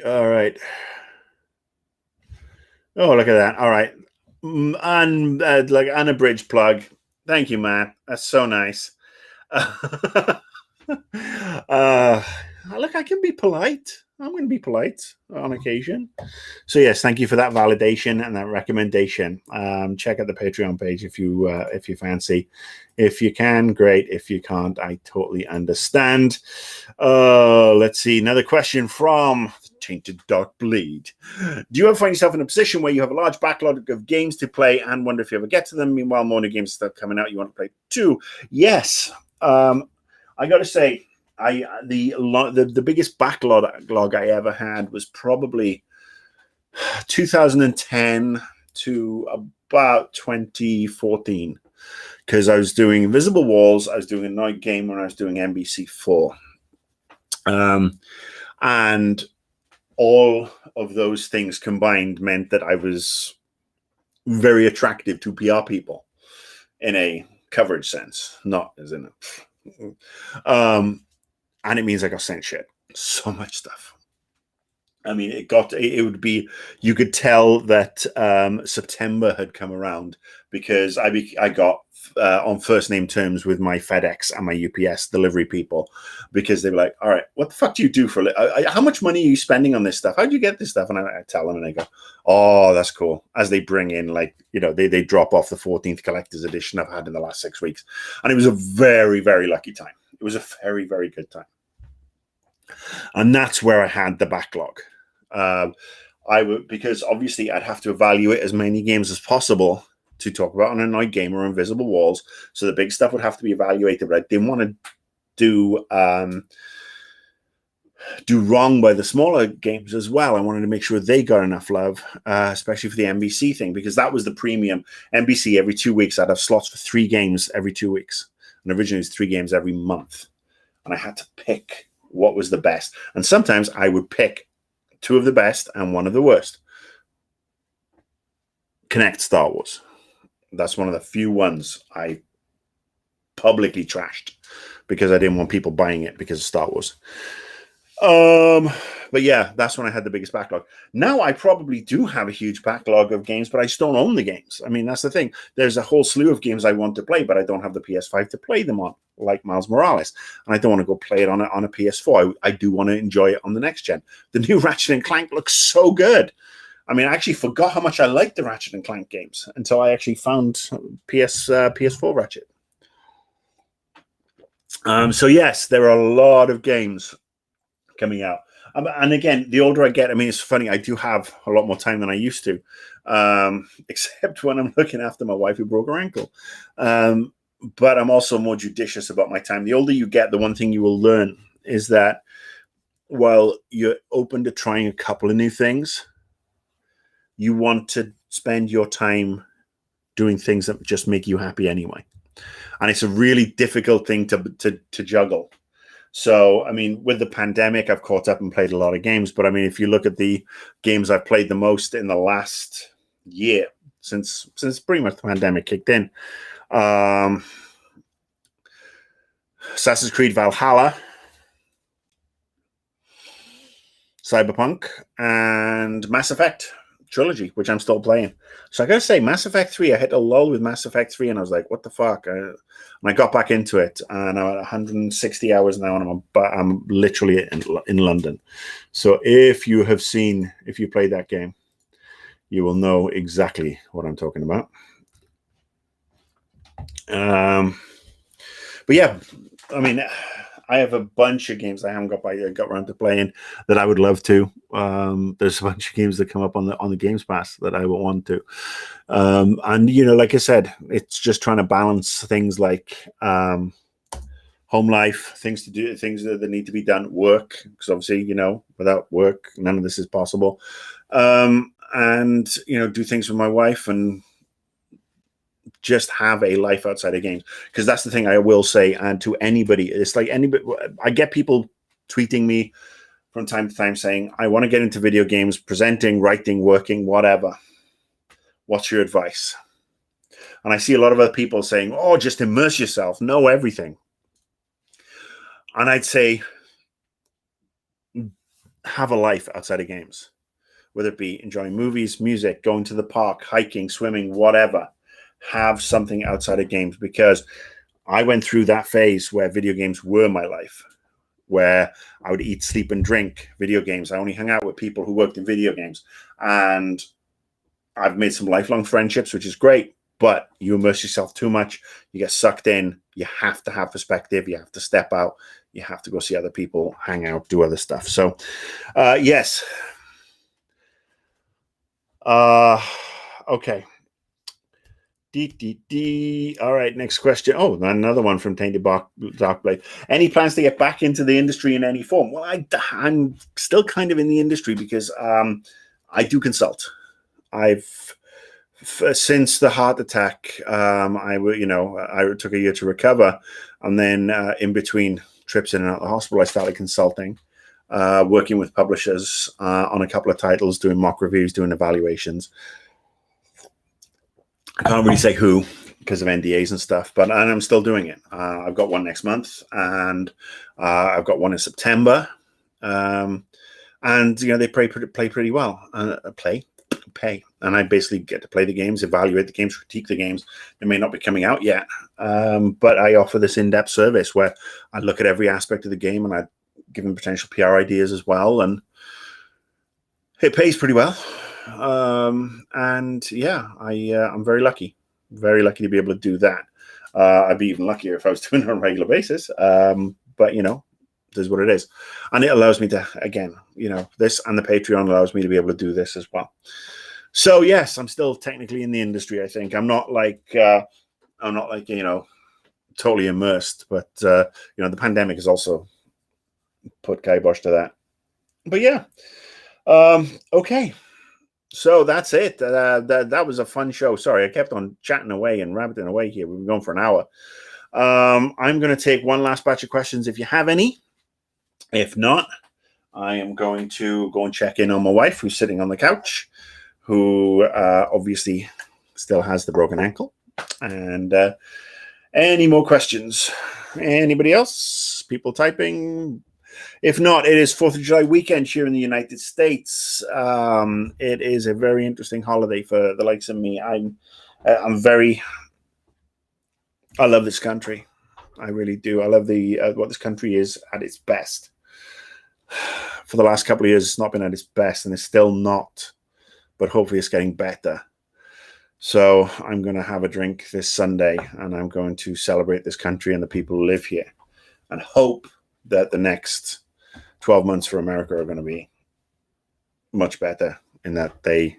All right. Oh, look at that. All right, and like unabridged plug. Thank you, Matt. That's so nice. Look, I can be polite. I'm going to be polite on occasion. So yes, thank you for that validation and that recommendation. Check out the Patreon page if you fancy. If you can, great. If you can't, I totally understand. Let's see. Another question from Tainted Dark Bleed. Do you ever find yourself in a position where you have a large backlog of games to play and wonder if you ever get to them? Meanwhile, more new games start coming out you want to play too. Yes. I got to say, the biggest backlog I ever had was probably 2010 to about 2014, because I was doing Invisible Walls, I was doing a night game when I was doing NBC4, and all of those things combined meant that I was very attractive to PR people in a coverage sense, not as in a and it means I got sent shit. So much stuff. I mean, it would be, you could tell that September had come around because I got on first name terms with my FedEx and my UPS delivery people, because they were like, all right, what the fuck do you do for how much money are you spending on this stuff? How do you get this stuff? And I tell them, and they go, oh, that's cool. As they bring in, like, you know, they drop off the 14th collector's edition I've had in the last 6 weeks. And it was a very, very lucky time. It was a very, very good time. And that's where I had the backlog. Because obviously I'd have to evaluate as many games as possible to talk about on Annoyed Gamer or Invisible Walls. So the big stuff would have to be evaluated, but I didn't want to do wrong by the smaller games as well. I wanted to make sure they got enough love, especially for the NBC thing, because that was the premium. NBC every 2 weeks, I'd have slots for 3 games every 2 weeks. And originally it was 3 games every month. And I had to pick what was the best. And sometimes I would pick 2 of the best and 1 of the worst. Kinect Star Wars. That's one of the few ones I publicly trashed because I didn't want people buying it because of Star Wars. But yeah, that's when I had the biggest backlog. Now I probably do have a huge backlog of games, but I just don't own the games. I mean, that's the thing. There's a whole slew of games I want to play, but I don't have the PS5 to play them on, like Miles Morales. And I don't want to go play it on a PS4. I do want to enjoy it on the next gen. The new Ratchet and Clank looks so good. I mean, I actually forgot how much I liked the Ratchet and Clank games until I actually found PS4 Ratchet. So yes, there are a lot of games coming out. And again, the older I get, I mean, it's funny, I do have a lot more time than I used to, except when I'm looking after my wife who broke her ankle. But I'm also more judicious about my time. The older you get, the one thing you will learn is that while you're open to trying a couple of new things, you want to spend your time doing things that just make you happy anyway. And it's a really difficult thing to juggle. So, I mean, with the pandemic, I've caught up and played a lot of games. But I mean, if you look at the games I've played the most in the last year, since pretty much the pandemic kicked in, Assassin's Creed Valhalla, Cyberpunk, and Mass Effect Trilogy, which I'm still playing. So I gotta say, Mass Effect 3, I hit a lull with Mass Effect 3, and I was like, what the fuck? And I got back into it, and I'm at 160 hours now, and I'm literally in London. So if you played that game, you will know exactly what I'm talking about. But yeah, I mean, I have a bunch of games I haven't got around to playing that I would love to. There's a bunch of games that come up on the Games Pass that I would want to. And you know, like I said, it's just trying to balance things like home life, things to do, things that need to be done, work, because obviously, you know, without work, none of this is possible. And you know, do things with my wife and just have a life outside of games, because that's the thing I will say. And to anybody, it's like anybody, I get people tweeting me from time to time saying, I want to get into video games, presenting, writing, working, whatever. What's your advice? And I see a lot of other people saying, oh, just immerse yourself, know everything. And I'd say, have a life outside of games, whether it be enjoying movies, music, going to the park, hiking, swimming, whatever. Have something outside of games, because I went through that phase where video games were my life, where I would eat, sleep, and drink video games. I only hung out with people who worked in video games, and I've made some lifelong friendships, which is great. But you immerse yourself too much, you get sucked in. You have to have perspective. You have to step out. You have to go see other people, hang out, do other stuff. So, yes. Okay. All right, next question. Oh, another one from Tainted Darkblade. Any plans to get back into the industry in any form? Well, I'm still kind of in the industry because I do consult. Since the heart attack, I took a year to recover, and then in between trips in and out of the hospital, I started consulting, working with publishers on a couple of titles, doing mock reviews, doing evaluations. I can't really say who because of NDAs and stuff, but I'm still doing it. I've got one next month, and I've got one in September. and they play pretty well. Pay, and I basically get to play the games, evaluate the games, critique the games. They may not be coming out yet, but I offer this in-depth service where I look at every aspect of the game and I give them potential PR ideas as well, and it pays pretty well. And yeah, I'm very lucky to be able to do that. I'd be even luckier if I was doing it on a regular basis. But this is what it is, and it allows me to, again, this and the Patreon allows me to be able to do this as well. So yes, I'm still technically in the industry. I think I'm not like totally immersed, but the pandemic has also put kibosh to that. But yeah, okay. So that's it. That was a fun show. Sorry, I kept on chatting away and rabbiting away here. We've been going for an hour. I'm going to take one last batch of questions if you have any. If not, I am going to go and check in on my wife, who's sitting on the couch, who obviously still has the broken ankle. And any more questions? Anybody else? People typing? If not, it is 4th of July weekend here in the United States. It is a very interesting holiday for the likes of me. I love this country. I really do. I love what this country is at its best. For the last couple of years, it's not been at its best, and it's still not. But hopefully it's getting better. So I'm going to have a drink this Sunday, and I'm going to celebrate this country and the people who live here, and hope that the next 12 months for America are going to be much better in that they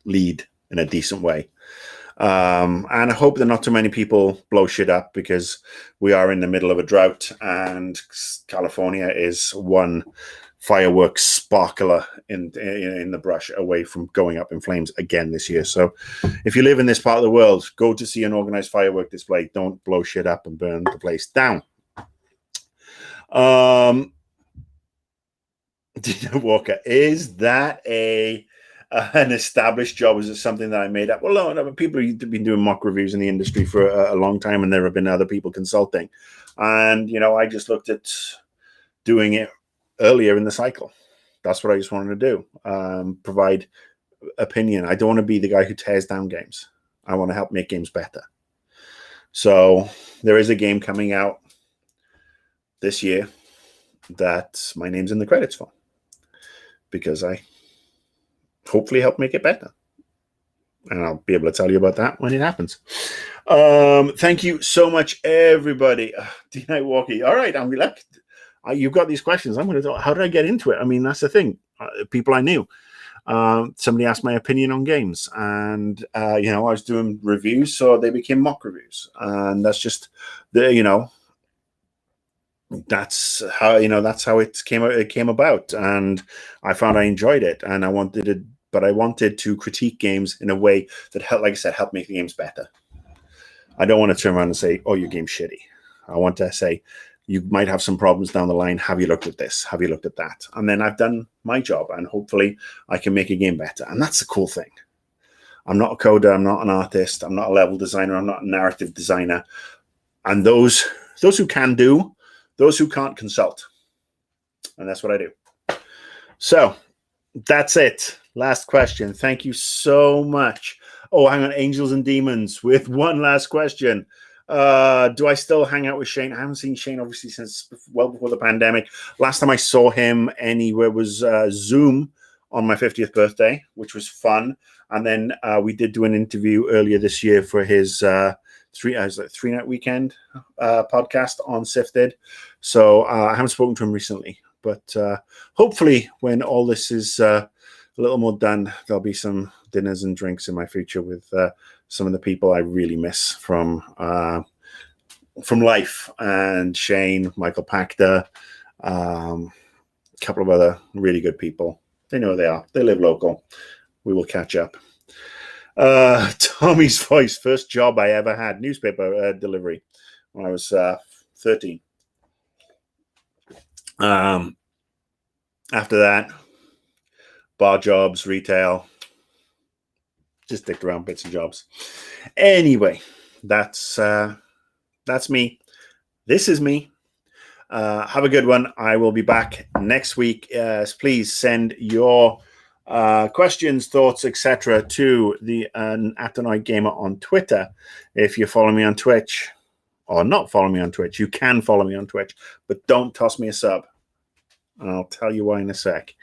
lead in a decent way. And I hope that not too many people blow shit up, because we are in the middle of a drought, and California is one fireworks sparkler in the brush away from going up in flames again this year. So if you live in this part of the world, go to see an organized firework display. Don't blow shit up and burn the place down. Dina Walker, is that an established job? Is it something that I made up? Well, no, people have been doing mock reviews in the industry for a long time, and there have been other people consulting. And, I just looked at doing it earlier in the cycle. That's what I just wanted to do. Provide opinion. I don't want to be the guy who tears down games. I want to help make games better. So there is a game coming out this year that my name's in the credits for, because I hopefully help make it better. And I'll be able to tell you about that when it happens. Thank you so much, everybody. D-Night Walkie. All right, I'm like, you've got these questions. I'm going to. How did I get into it? I mean, that's the thing. People I knew. Somebody asked my opinion on games, and I was doing reviews, so they became mock reviews, and that's just that's how it came about, and I found I enjoyed it, and I wanted to critique games in a way that helped make the games better. I don't want to turn around and say, oh, your game's shitty. I want to say, you might have some problems down the line. Have you looked at this? Have you looked at that? And then I've done my job, and hopefully I can make a game better. And that's the cool thing. I'm not a coder. I'm not an artist. I'm not a level designer. I'm not a narrative designer. And those who can do, those who can't, consult. And that's what I do. So that's it. Last question. Thank you so much. Oh, hang on. Angels and Demons with one last question. Do I still hang out with Shane? I haven't seen Shane, obviously, since well before the pandemic. Last time I saw him anywhere was Zoom on my 50th birthday, which was fun. And then we did do an interview earlier this year for his three-night weekend podcast on Sifted. So I haven't spoken to him recently, but hopefully when all this is a little more done, there'll be some dinners and drinks in my future with some of the people I really miss from life, and Shane, Michael Pachter, a couple of other really good people. They know who they are. They live local. We will catch up. Tommy's Voice, first job I ever had, newspaper delivery when I was 13. After that, bar jobs, retail, just dicked around bits and jobs. Anyway, that's me. This is me. Have a good one. I will be back next week. Please send your questions, thoughts, etc. to the Atanoid Gamer on Twitter. If you follow me on Twitch, or not follow me on Twitch, you can follow me on Twitch, but don't toss me a sub. I'll tell you why in a sec.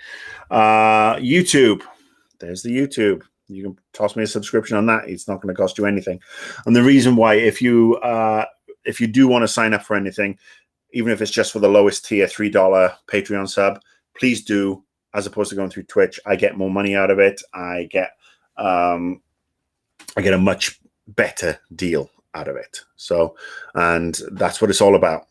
YouTube. There's the YouTube. You can toss me a subscription on that. It's not going to cost you anything. And the reason why, if you do want to sign up for anything, even if it's just for the lowest tier, $3 Patreon sub, please do, as opposed to going through Twitch. I get more money out of it. I get a much better deal out of it. So, and that's what it's all about.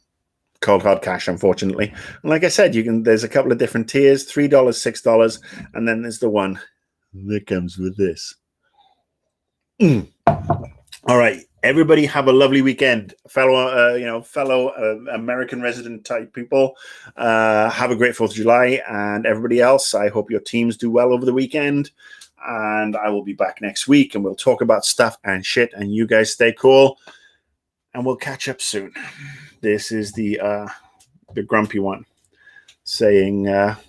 Cold hard cash, unfortunately. And like I said, there's a couple of different tiers, $3, $6, and then there's the one that comes with this. All right, everybody have a lovely weekend, fellow American resident type people. Have a great 4th of July, and everybody else, I hope your teams do well over the weekend. And I will be back next week, and we'll talk about stuff and shit, and you guys stay cool, and we'll catch up soon. This is the grumpy one saying